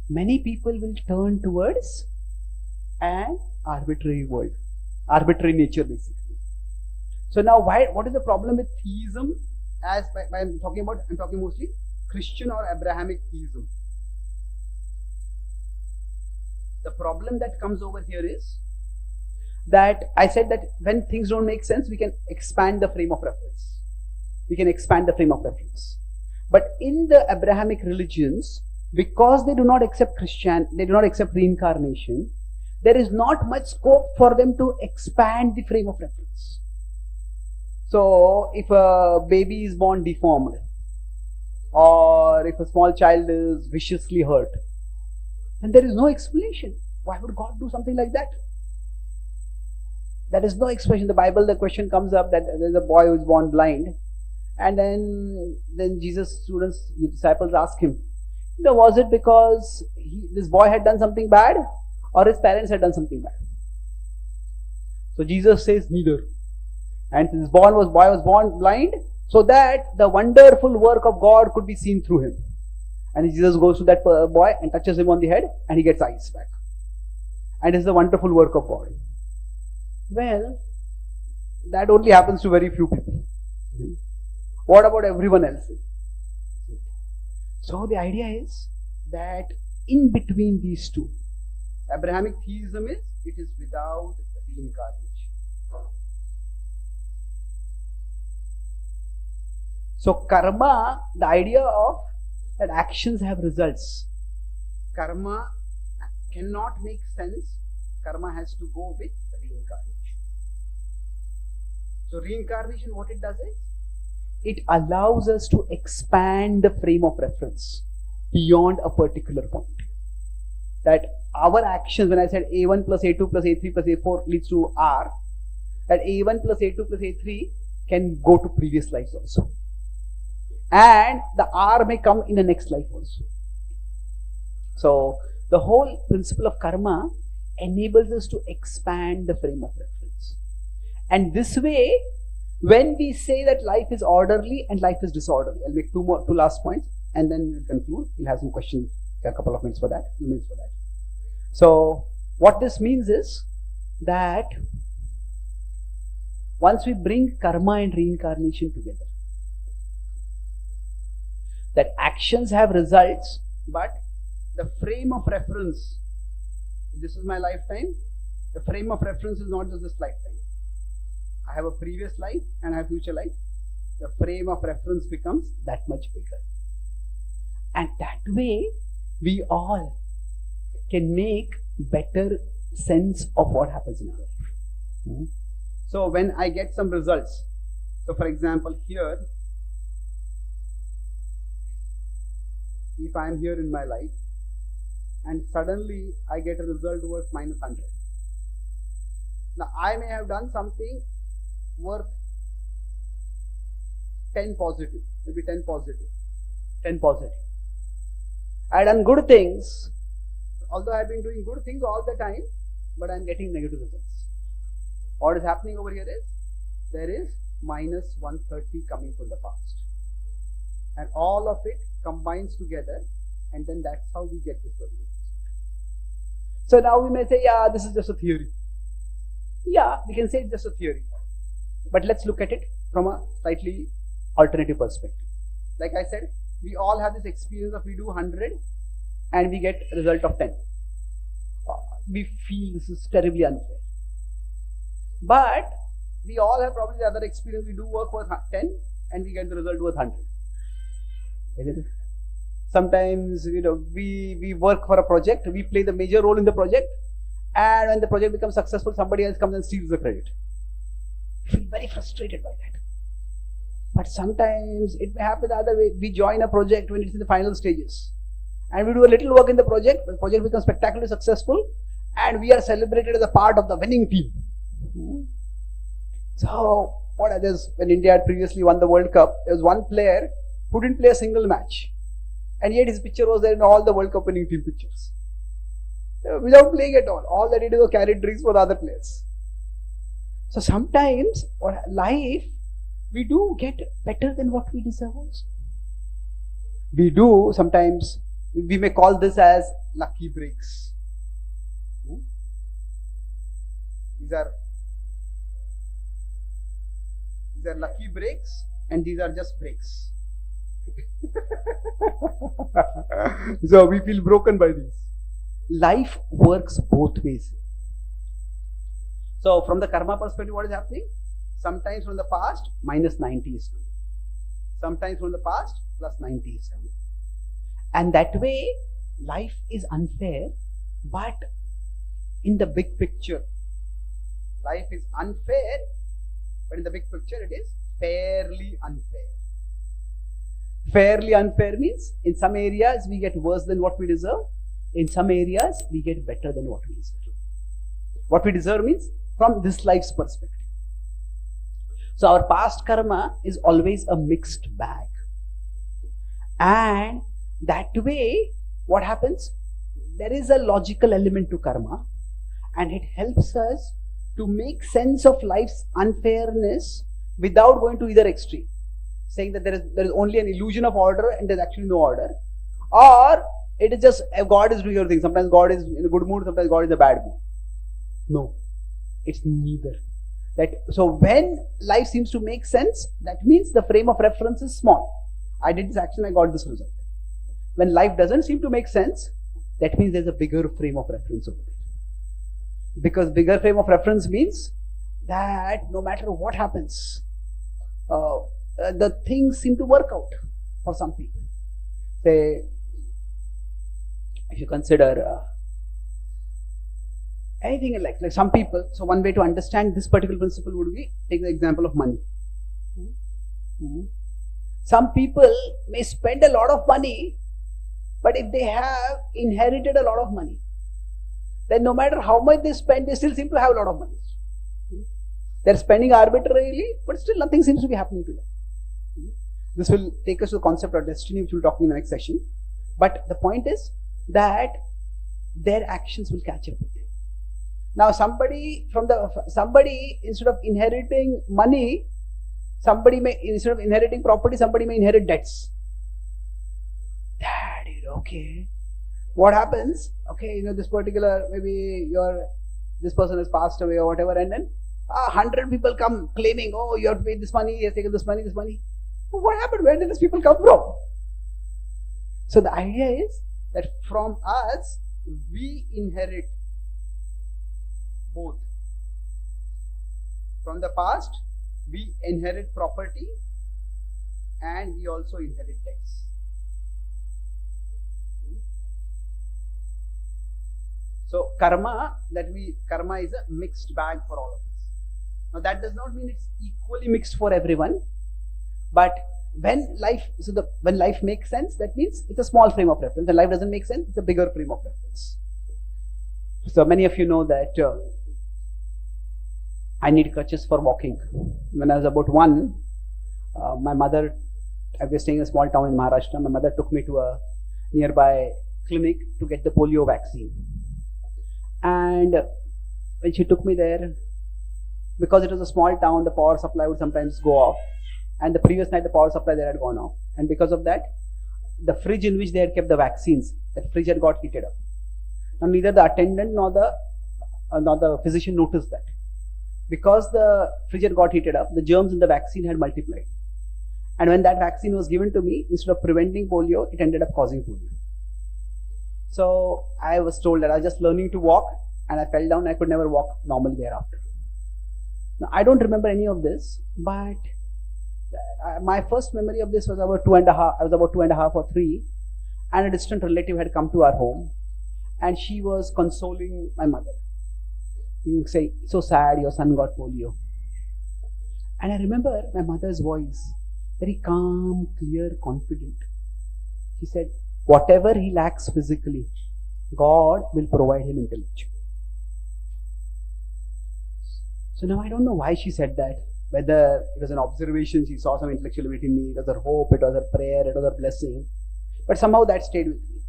many people will turn towards an arbitrary world, arbitrary nature basically. So now, what is the problem with theism? As I'm talking mostly Christian or Abrahamic theism. The problem that comes over here is that I said that when things don't make sense, we can expand the frame of reference. But in the Abrahamic religions, because they do not accept they do not accept reincarnation, there is not much scope for them to expand the frame of reference. So, if a baby is born deformed, or if a small child is viciously hurt, then there is no explanation. Why would God do something like that? There is no explanation. In the Bible, the question comes up that there is a boy who is born blind, and then Jesus' disciples ask him, No, was it because this boy had done something bad or his parents had done something bad? So Jesus says neither. And this boy was born blind so that the wonderful work of God could be seen through him. And Jesus goes to that boy and touches him on the head and he gets eyes back. And it's the wonderful work of God. Well, that only happens to very few people. What about everyone else? So the idea is that in between these two, Abrahamic theism is, it is without reincarnation. So karma, the idea of that actions have results. Karma cannot make sense. Karma has to go with reincarnation. So reincarnation, what it does is, it allows us to expand the frame of reference beyond a particular point. That our actions, when I said A1 plus A2 plus A3 plus A4 leads to R, that A1 plus A2 plus A3 can go to previous lives also. And the R may come in the next life also. So the whole principle of karma enables us to expand the frame of reference. And this way, when we say that life is orderly and life is disorderly, I'll make two last points and then we'll conclude. We'll have some questions, a couple of minutes for that, few minutes for that. So what this means is that once we bring karma and reincarnation together, that actions have results, but the frame of reference, this is my lifetime, the frame of reference is not just this lifetime. I have a previous life and I have future life. The frame of reference becomes that much bigger. And that way, we all can make better sense of what happens in our life. So when I get some results, so for example here, if I am here in my life and suddenly I get a result worth minus 100. Now I may have done something worth 10 positive, maybe 10 positive, 10 positive. I had done good things, although I have been doing good things all the time, but I am getting negative results. What is happening over here is, there is minus 130 coming from the past. And all of it combines together, and then that's how we get this particular result. So now we may say, yeah, this is just a theory. Yeah, we can say it's just a theory. But let's look at it from a slightly alternative perspective. Like I said, we all have this experience of we do 100 and we get a result of 10. We feel this is terribly unfair. But we all have probably the other experience. We do work worth 10 and we get the result worth 100. Isn't it? Sometimes, we work for a project, we play the major role in the project, and when the project becomes successful, somebody else comes and steals the credit. We feel very frustrated by that. But sometimes it may happen the other way. We join a project when it's in the final stages, and we do a little work in the project becomes spectacularly successful, and we are celebrated as a part of the winning team. So, what others, when India had previously won the World Cup, there was one player who didn't play a single match, and yet his picture was there in all the World Cup winning team pictures. Without playing at all. All that he did was carry drinks for the other players. So sometimes, life, we do get better than what we deserve also. We do, sometimes, we may call this as lucky breaks. These are lucky breaks, and these are just breaks. So we feel broken by these. Life works both ways. So from the karma perspective, what is happening? Sometimes from the past, minus 90 is coming. Sometimes from the past, plus 90 is coming. And that way, life is unfair, but in the big picture, life is unfair, but in the big picture, it is fairly unfair. Fairly unfair means, in some areas, we get worse than what we deserve. In some areas, we get better than what we deserve. What we deserve means, from this life's perspective. So our past karma is always a mixed bag. And That way, what happens? There is a logical element to karma, and it helps us to make sense of life's unfairness without going to either extreme, saying that there is only an illusion of order and there's actually no order, or it is just God is doing everything. Sometimes God is in a good mood, sometimes God is in a bad mood. No, it's neither. So when life seems to make sense, that means the frame of reference is small. I did this action, I got this result. When life doesn't seem to make sense, that means there's a bigger frame of reference over there. Because bigger frame of reference means that no matter what happens, the things seem to work out for some people. Say, if you consider anything in life, like some people, so one way to understand this particular principle would be, take the example of money. Some people may spend a lot of money, but if they have inherited a lot of money, then no matter how much they spend, they still seem to have a lot of money. They're spending arbitrarily, but still nothing seems to be happening to them. This will take us to the concept of destiny, which we'll talk in the next session. But the point is that their actions will catch up with them. Now, somebody instead of inheriting money, instead of inheriting property, somebody may inherit debts. That is okay. What happens? Okay, this particular, maybe this person has passed away or whatever, and then 100 people come claiming, oh, you have to pay this money, he has taken this money. Well, what happened? Where did these people come from? So the idea is that from us, we inherit both. From the past, we inherit property and we also inherit debts. So karma is a mixed bag for all of us. Now that does not mean it's equally mixed for everyone, but when life makes sense, that means it's a small frame of reference. When life doesn't make sense, it's a bigger frame of reference. So many of you know that I need crutches for walking. When I was about 1, my mother, I was staying in a small town in Maharashtra, my mother took me to a nearby clinic to get the polio vaccine. And when she took me there, because it was a small town, the power supply would sometimes go off. And the previous night, the power supply there had gone off. And because of that, the fridge in which they had kept the vaccines, that fridge had got heated up. Now, neither the attendant nor the physician noticed that. Because the fridge had got heated up, the germs in the vaccine had multiplied. And when that vaccine was given to me, instead of preventing polio, it ended up causing polio. So I was told that I was just learning to walk, and I fell down. I could never walk normally thereafter. Now, I don't remember any of this, but my first memory of this was about 2.5. I was about 2.5 or 3, and a distant relative had come to our home, and she was consoling my mother. You say, so sad, your son got polio. And I remember my mother's voice, very calm, clear, confident. She said, whatever he lacks physically, God will provide him intellectually. So now I don't know why she said that. Whether it was an observation, she saw some intellectual ability in me, it was her hope, it was her prayer, it was her blessing. But somehow that stayed with me.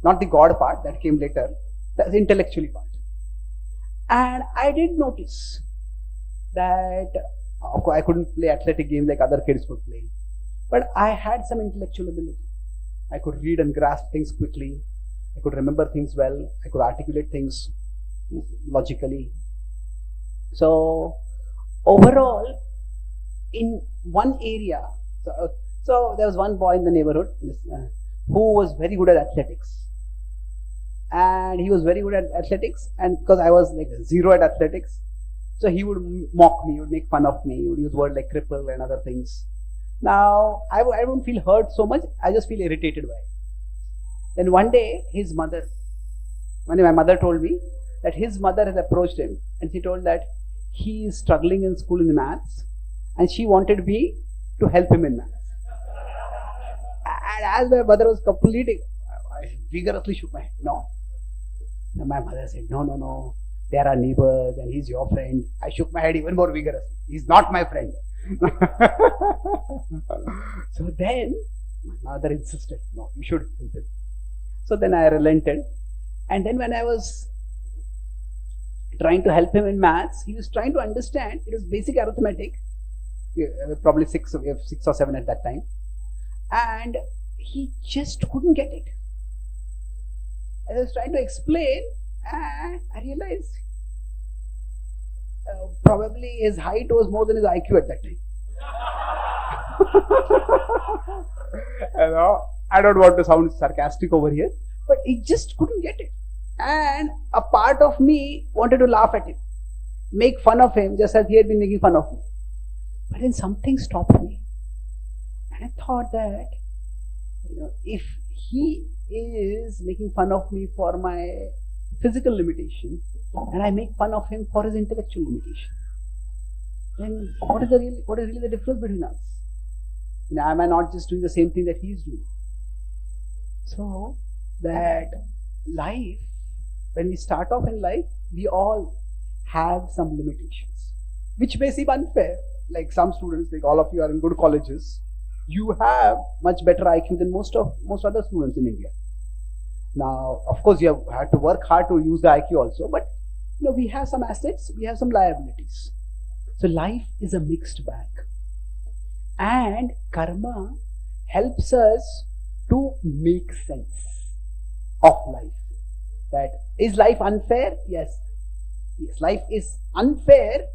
Not the God part, that came later, the intellectually part. And I did notice that, of course, I couldn't play athletic games like other kids could play. But I had some intellectual ability. I could read and grasp things quickly. I could remember things well. I could articulate things logically. So, overall, in one area, so there was one boy in the neighborhood who was very good at athletics. And he was very good at athletics, and because I was like 0 at athletics, so he would mock me, he would make fun of me, he would use words like cripple and other things. Now, I don't feel hurt so much, I just feel irritated by it. Then one day, my mother told me that his mother has approached him, and she told that he is struggling in school in maths, and she wanted me to help him in maths. And as my mother was completing, I vigorously shook my head, no. And my mother said, no, they are our neighbors and he's your friend. I shook my head even more vigorously. He's not my friend. So then My mother insisted, no, you should help him. So then I relented. And then when I was trying to help him in maths, he was trying to understand, it was basic arithmetic, probably six or seven at that time. And he just couldn't get it. I was trying to explain, and I realized probably his height was more than his IQ at that time. I don't want to sound sarcastic over here, but he just couldn't get it. And a part of me wanted to laugh at him, make fun of him, just as he had been making fun of me. But then something stopped me. And I thought that, if he is making fun of me for my physical limitation, and I make fun of him for his intellectual limitation, then what is really the difference between us? Am I not just doing the same thing that he is doing? So that life, when we start off in life, we all have some limitations, which may seem unfair. Like some students, like all of you are in good colleges, you have much better IQ than most other students in India. Now, of course, you have had to work hard to use the IQ also, but we have some assets, we have some liabilities. So life is a mixed bag. And karma helps us to make sense of life. That is life unfair? Yes. Yes, life is unfair,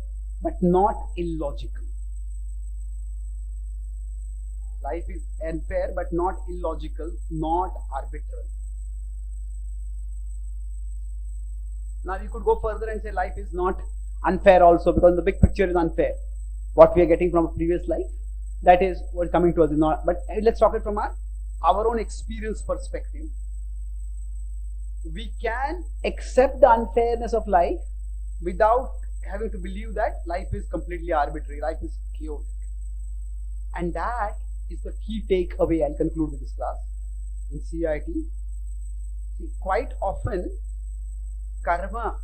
but not illogical. Life is unfair, but not illogical, not arbitrary. Now you could go further and say life is not unfair also, because the big picture is unfair. What we are getting from a previous life, that is what coming to us is not. But let's talk it from our own experience perspective. We can accept the unfairness of life without having to believe that life is completely arbitrary, life is chaotic. And that is the key takeaway. I'll conclude with this class in CIT. See, quite often, karma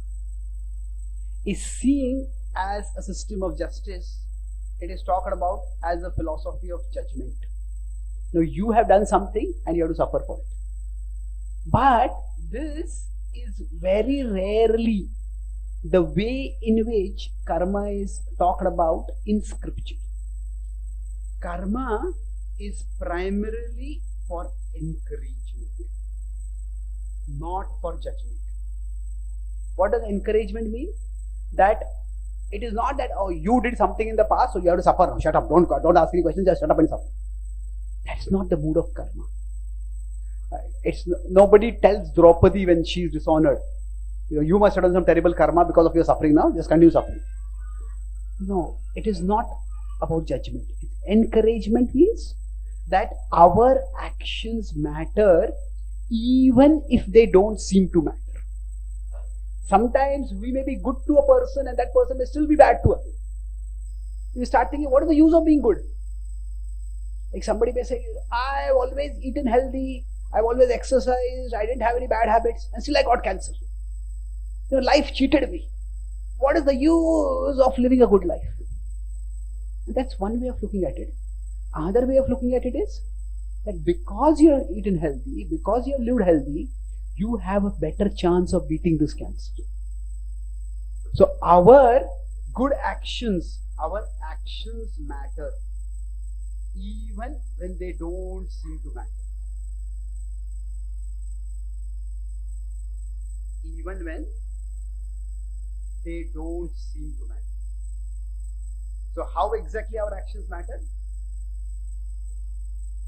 is seen as a system of justice. It is talked about as a philosophy of judgment. Now, you have done something and you have to suffer for it. But this is very rarely the way in which karma is talked about in scripture. Karma is primarily for encouragement, not for judgment. What does encouragement mean? That it is not that, oh, you did something in the past, so you have to suffer now. Shut up, don't ask any questions, just shut up and suffer. That's not the mood of karma. Nobody tells Draupadi when she is dishonored, you must have done some terrible karma because of your suffering now, just continue suffering. No, it is not about judgment. Encouragement means that our actions matter even if they don't seem to matter. Sometimes we may be good to a person and that person may still be bad to us. You start thinking, what is the use of being good? Like somebody may say, I've always eaten healthy, I've always exercised, I didn't have any bad habits, and still I got cancer. Life cheated me. What is the use of living a good life? And that's one way of looking at it. Another way of looking at it is that because you have eaten healthy, because you have lived healthy, you have a better chance of beating this cancer. So our good actions, our actions matter even when they don't seem to matter. Even when they don't seem to matter. So how exactly our actions matter?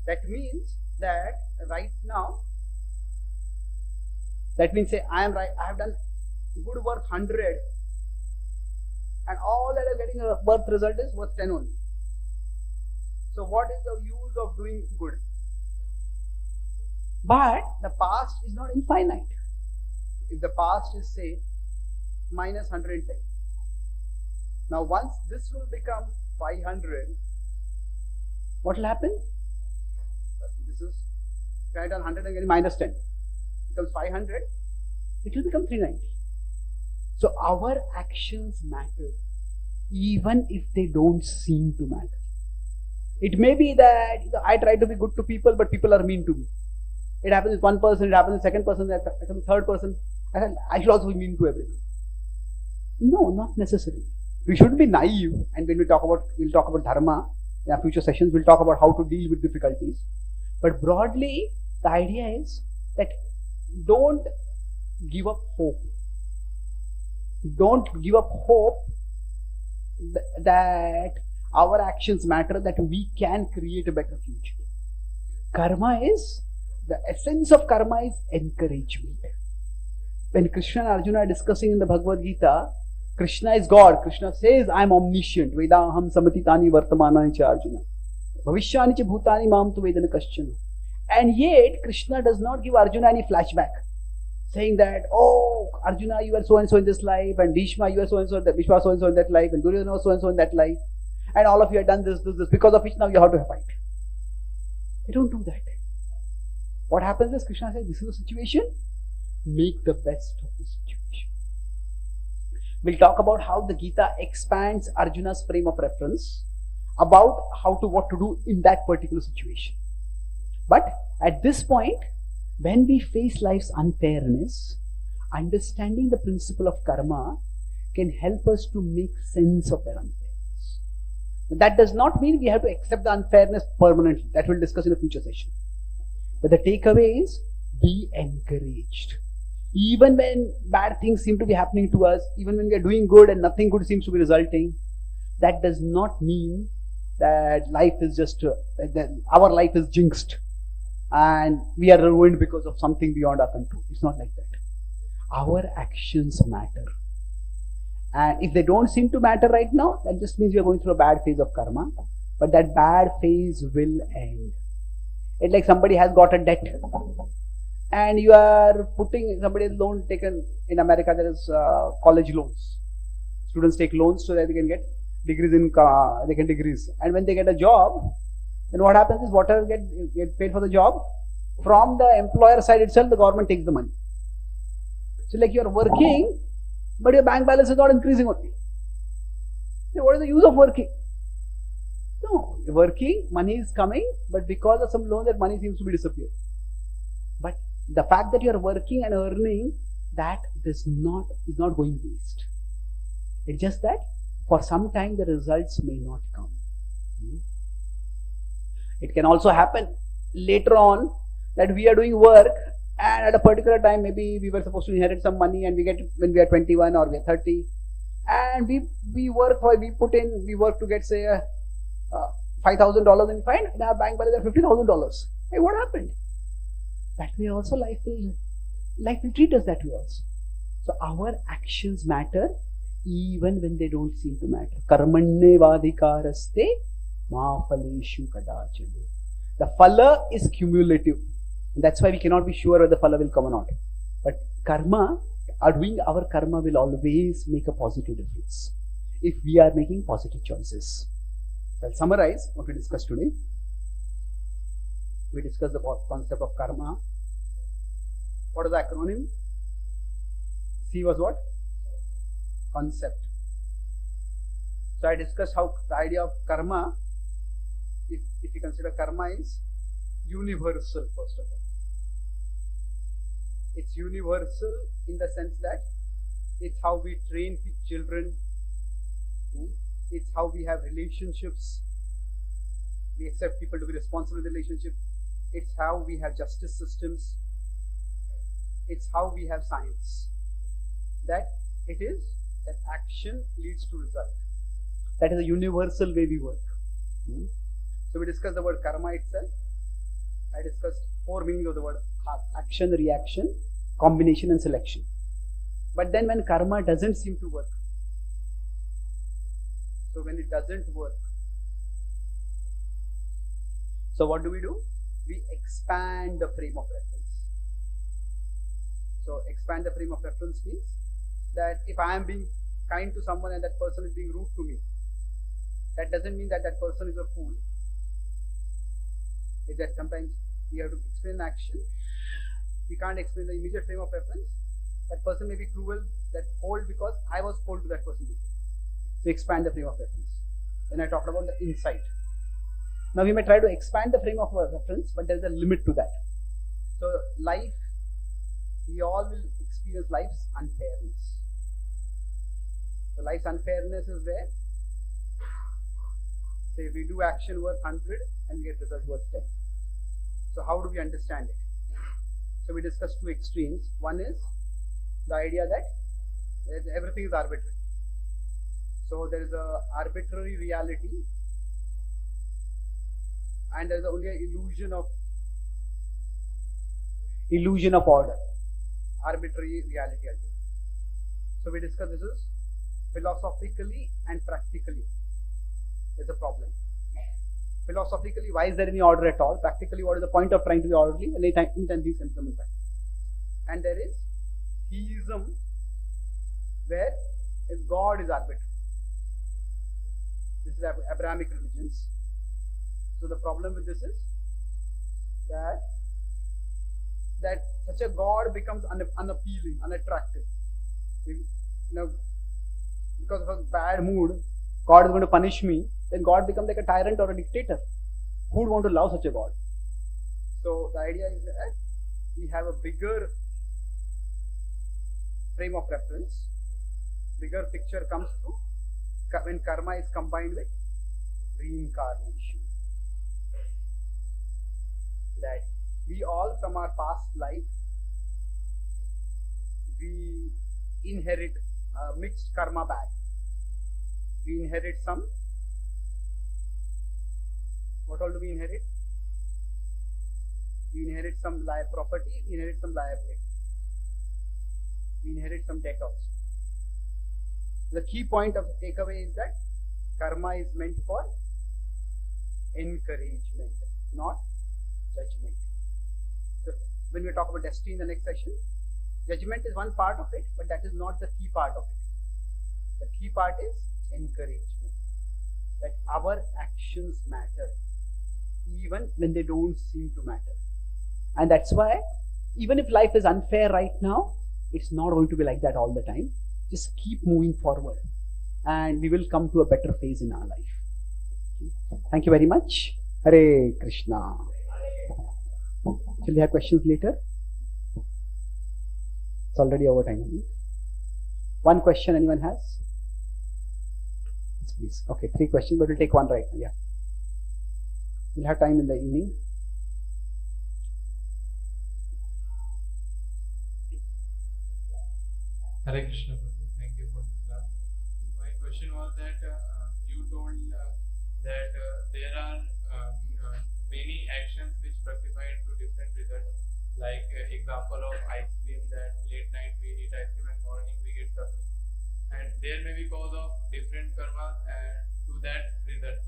That means that right now, that means say I am right, I have done good worth 100 and all that is getting a worth result is worth 10 only. So what is the use of doing good? But the past is not infinite. If the past is say minus 110. Now once this will become 500, what will happen? This is, if I done 100 and getting minus 10, becomes 500, it will become 390. So our actions matter even if they don't seem to matter. It may be that I try to be good to people, but people are mean to me. It happens with one person, it happens with second person, it happens with third person. I should also be mean to everyone. No, not necessarily. We shouldn't be naive. And when we'll talk about dharma in our future sessions. We'll talk about how to deal with difficulties. But broadly, the idea is that don't give up hope. Don't give up hope that our actions matter, that we can create a better future. Karma is, the essence of karma is encouragement. When Krishna and Arjuna are discussing in the Bhagavad Gita, Krishna is God. Krishna says, I am omniscient. Vedaham samatitani vartamana cha Arjuna. Bhavishyani cha bhutani mam tu vedana kaschana. And yet, Krishna does not give Arjuna any flashback, saying that, oh, Arjuna, you are so and so in this life, and Bhishma, you are so and so, Bhishma so and so in that life, and Duryodhana was so and so in that life, and all of you have done this, because of which now you have to fight. They don't do that. What happens is Krishna says, this is the situation, make the best of the situation. We'll talk about how the Gita expands Arjuna's frame of reference about what to do in that particular situation. But at this point, when we face life's unfairness, understanding the principle of karma can help us to make sense of that unfairness. That does not mean we have to accept the unfairness permanently. That we'll discuss in a future session. But the takeaway is, be encouraged. Even when bad things seem to be happening to us, even when we are doing good and nothing good seems to be resulting, that does not mean that life is just, that our life is jinxed and we are ruined because of something beyond our control. It's not like that. Our actions matter. And if they don't seem to matter right now, that just means we are going through a bad phase of karma. But that bad phase will end. It's like somebody has got a debt, and you are putting somebody's loan taken in America. There is college loans. Students take loans so that they can get degrees degrees. And when they get a job, then what happens is whatever get paid for the job, from the employer side itself, the government takes the money. So like you are working, but your bank balance is not increasing only. So what is the use of working? No, you're working, money is coming, but because of some loan, that money seems to be disappearing. But the fact that you are working and earning, that is not going waste. It's just that for some time the results may not come. It can also happen later on that we are doing work, and at a particular time maybe we were supposed to inherit some money, and we get it when we are 21 or we are 30, and we work to get say $5,000 and find in our bank balance $50,000. Hey, what happened? That way also life will treat us that way also. So our actions matter even when they don't seem to matter. Karmanne vadhikaraste ma phaleshu kadachana. The phala is cumulative. And that's why we cannot be sure whether the phala will come or not. But doing our karma will always make a positive difference if we are making positive choices. I'll summarize what we discussed today. We discussed the concept of karma. What is the acronym? C was what? Concept. So I discussed how the idea of karma, if you consider karma is universal, first of all. It's universal in the sense that it's how we train children. It's how we have relationships. We accept people to be responsible in the relationship. It's how we have justice systems. It's how we have science. That action leads to result. That is a universal way we work. So we discussed the word karma itself. I discussed 4 meanings of the word: action, reaction, combination and selection. But then when karma doesn't seem to work, so when it doesn't work, so what do? We expand the frame of reference. So expand the frame of reference means that if I am being kind to someone and that person is being rude to me, that doesn't mean that person is a fool. It's that sometimes we have to explain the action. We can't explain the immediate frame of reference. That person may be cruel, that cold, because I was cold to that person before. So expand the frame of reference. Then I talked about the insight. Now we may try to expand the frame of reference, but there is a limit to that. So life, we all will experience life's unfairness. So life's unfairness is where, say we do action worth 100 and we get result worth 10. So how do we understand it? So we discussed two extremes. One is the idea that everything is arbitrary. So there is a arbitrary reality and there is only an illusion of order. Arbitrary reality, I think. So we discussed this is philosophically and practically. There's a problem. Philosophically, why is there any order at all? Practically, what is the point of trying to be orderly? Anytime these can come in fact. And there is theism, where God is arbitrary. This is Abrahamic religions. So the problem with this is that such a God becomes unappealing, unattractive. Because of a bad mood, God is going to punish me, then God becomes like a tyrant or a dictator. Who would want to love such a God? So the idea is that we have a bigger frame of reference, bigger picture comes through when karma is combined with reincarnation. That we all from our past life, we inherit a mixed karma bag. We inherit some. What all do we inherit? We inherit some property, we inherit some liability. We inherit some debt also. The key point of the takeaway is that karma is meant for encouragement, not judgment. So when we talk about destiny in the next session, judgment is one part of it, but that is not the key part of it. The key part is encouragement. That our actions matter, even when they don't seem to matter. And that's why, even if life is unfair right now, it's not going to be like that all the time. Just keep moving forward, and we will come to a better phase in our life. Thank you very much. Hare Krishna. Shall we have questions later? It's already over time. One question anyone has? Yes, please. Okay, 3 questions, but we'll take one right now. Yeah. We'll have time in the evening. Hare Krishna, Prabhu. Thank you for the class. My question was that you told that there are many actions which fructify into different results. Like example of ice cream, that late night we eat ice cream and morning we get suffering. And there may be cause of different karmas and to that result.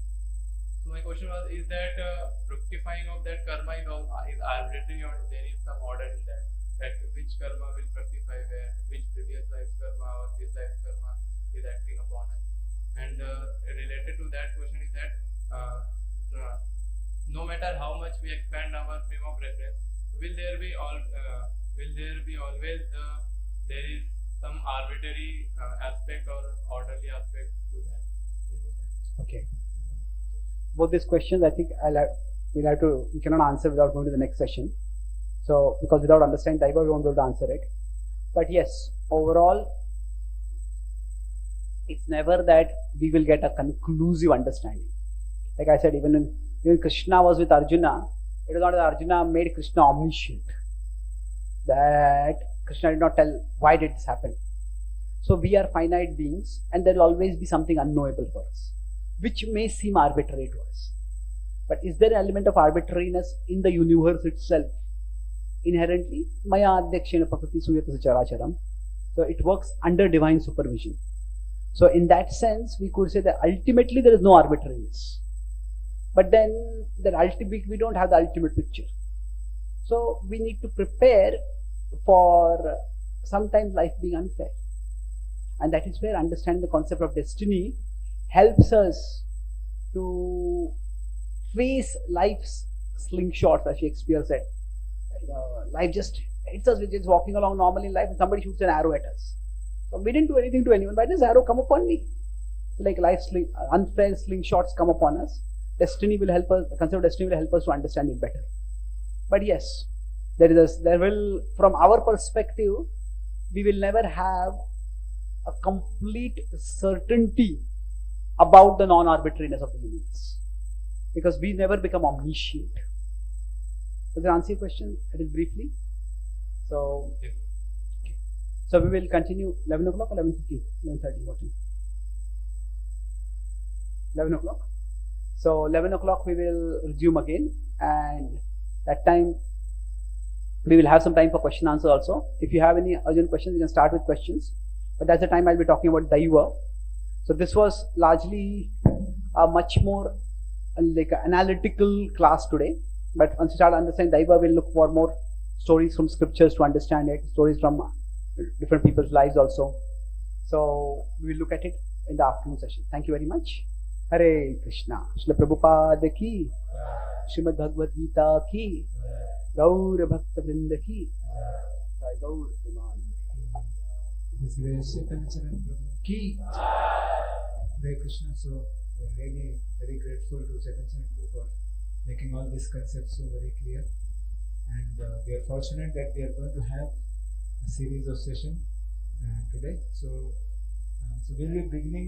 So my question was, is that fructifying of that karma is arbitrary, or there is some order in that? That which karma will fructify where, which previous life's karma or this life's karma is acting upon us. And related to that question is that no matter how much we expand our frame of reference, will there be always there is some arbitrary aspect or orderly aspect to that? Okay. Both these questions, I think we cannot answer without going to the next session. So, because without understanding Daiva, we won't be able to answer it. But yes, overall, it's never that we will get a conclusive understanding. Like I said, even Krishna was with Arjuna, it was not that Arjuna made Krishna omniscient. That Krishna did not tell why did this happen. So we are finite beings, and there will always be something unknowable for us, which may seem arbitrary to us. But is there an element of arbitrariness in the universe itself? Inherently, Maya Adhyakshena Prakriti Suyata Characharam. So it works under divine supervision. So in that sense, we could say that ultimately there is no arbitrariness. But then we don't have the ultimate picture. So we need to prepare for sometimes life being unfair. And that is where understanding the concept of destiny helps us to face life's slingshots, as Shakespeare said. Life just hits us. We're just walking along normally in life and somebody shoots an arrow at us. So we didn't do anything to anyone. Why does arrow come upon me? Like life's unfair slingshots come upon us. destiny will help us, the concept of destiny will help us to understand it better. But yes, there will, from our perspective, we will never have a complete certainty about the non-arbitrariness of the universe, because we never become omniscient. Does that answer your question? That is briefly. So, so we will continue 11 o'clock or 11:15, 11:30, what time? 11 o'clock. So 11 o'clock we will resume again, and that time we will have some time for question answer also. If you have any urgent questions, you can start with questions. But that's the time I'll be talking about Daiva. So this was largely a much more like an analytical class today. But once you start understanding Daiva, we'll look for more stories from scriptures to understand it, stories from different people's lives also. So we will look at it in the afternoon session. Thank you very much. Hare Krishna. Shri Prabhupada ki, Srimad Bhagavad Gita ki, Gaur Bhakta Vrinda ki, Gaur Viman. His grace, Chaitanya Charan Prabhu ki. Hare Krishna. So we're really very grateful to Chaitanya Charan Prabhu for making all these concepts so very clear. And we are fortunate that we are going to have a series of sessions today. So we'll be beginning